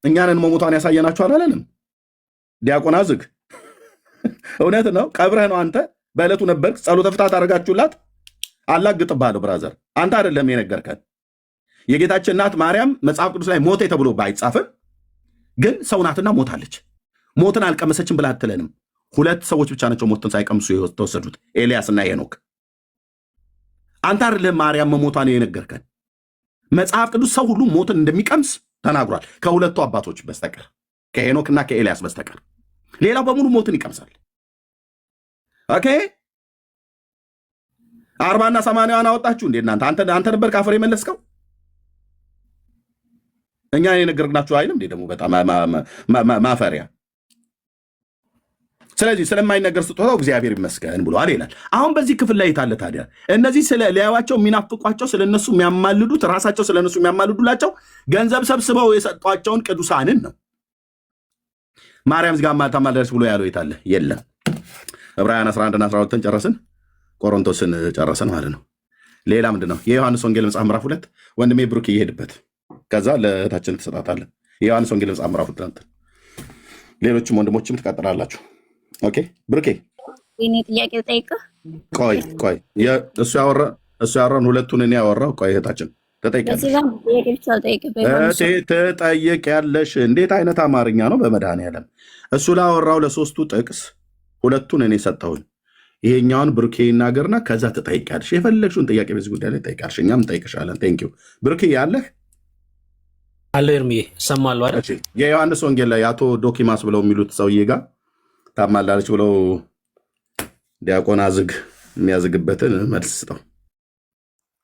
Speaker 1: እኛንን መሞቷን ያሳየናችሁ አላለንም። ዲያቆን አዝግ እውነት ነው። ቀብረህ ነው አንተ በዕለቱ ነበርክ። ጸሎተ ፍትሐት አደረጋችሁላት። አላግጥብሃለሁ ብራዘር፣ አንተ አይደለም የነገርከን። የጌታችን እናት ማርያም መጽሐፍ ቅዱስ ላይ ሞተ ተብሎ ባይጻፍም ግን ሰው ናትና ሞታለች። ሞትን አልቀመሰችም ብላ አትለንም። ሁለት ሰዎች ብቻ ናቸው ሞትን ሳይቀምሱ ተወሰዱት፣ ኤልያስና ሄኖክ። አንተ አይደለም ማርያም መሞቷን የነገርከን። መጽሐፍ ቅዱስ ሰው ሁሉ ሞትን እንደሚቀምስ ተናግሯል፣ ከሁለቱ አባቶች በስተቀር ከሄኖክና ከኤልያስ በስተቀር ሌላው በሙሉ ሞትን ይቀምሳል። ኦኬ 40ና 80 አወጣችሁ እንዴ እናንተ? አንተ ነበር ካፈር የመለስከው። እኛ የነገርናችሁ አይደል እንዴ? ደግሞ በጣም ማፈሪያ። ስለዚህ ስለማይነገር ስጦታው እግዚአብሔር ይመስገን ብሏል ይላል። አሁን በዚህ ክፍል ላይ የታለ ታዲያ? እነዚህ ስለ ሊያዋቸው የሚናፍቋቸው ስለነሱ የሚያማልዱት ራሳቸው ስለነሱ የሚያማልዱላቸው ገንዘብ ሰብስበው የሰጧቸውን ቅዱሳንን ነው። ማርያም ዝጋ ማታማለርስ ብሎ ያለው የታለ? የለም። ዕብራውያን 11ና 12ን ጨረስን፣ ቆሮንቶስን ጨረስን ማለት ነው። ሌላ ምንድን ነው? የዮሐንስ ወንጌል መጽሐፍ ምዕራፍ 2 ወንድሜ ብሩክ እየሄድበት ከዛ ለእህታችን ትሰጣታለህ። የዮሐንስ ወንጌል መጽሐፍ ምዕራፍ 2 ሌሎችም ወንድሞችም ትቀጥላላችሁ። ኦኬ ብሩኬ፣
Speaker 2: እኔ ጥያቄ ልጠይቅህ።
Speaker 1: ቆይ እሱ ያወራን ሁለቱን እኔ ያወራው። ቆይ እህታችን ትጠይቅ ያለሽ እንዴት አይነት አማርኛ ነው? በመድኃኒዓለም እሱ ላወራው ለሶስቱ ጥቅስ ሁለቱን እኔ ሰጠሁኝ። ይሄኛውን ብሩኬ ይናገርና ከዛ ትጠይቂያለሽ። የፈለግሽውን ጥያቄ በዚህ ጉዳይ ላይ ትጠይቂያለሽ፣ እኛም እንጠይቅሻለን። ቴንክ ዩ ብሩኬ። ያለህ
Speaker 10: አለ ኤርሚዬ፣ እሰማለሁ አይደል?
Speaker 1: የዮሐንስ ወንጌል ላይ አቶ ዶኪማስ ብለው የሚሉት ሰውዬ ጋር ታማላለች ብለው ዲያቆን አዝግ የሚያዝግበትን መልስ ስጠው።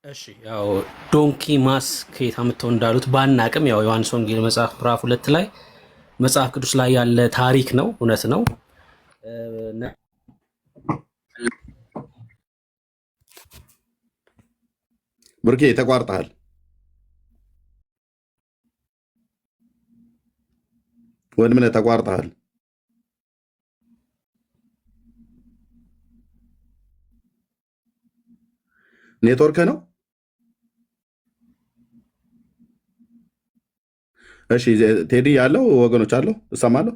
Speaker 10: እሺ፣ ያው ዶንኪ ማስ ከየት አምጥተው እንዳሉት ባናቅም ያው ዮሐንስ ወንጌል መጽሐፍ ምዕራፍ 2 ላይ መጽሐፍ ቅዱስ ላይ ያለ ታሪክ ነው። እውነት ነው።
Speaker 1: ብሩኬ ተቋርጠሃል። ወንድምነህ ተቋርጠሃል። ኔትወርክ ነው። እሺ ቴዲ ያለው ወገኖች አለው እሰማለሁ።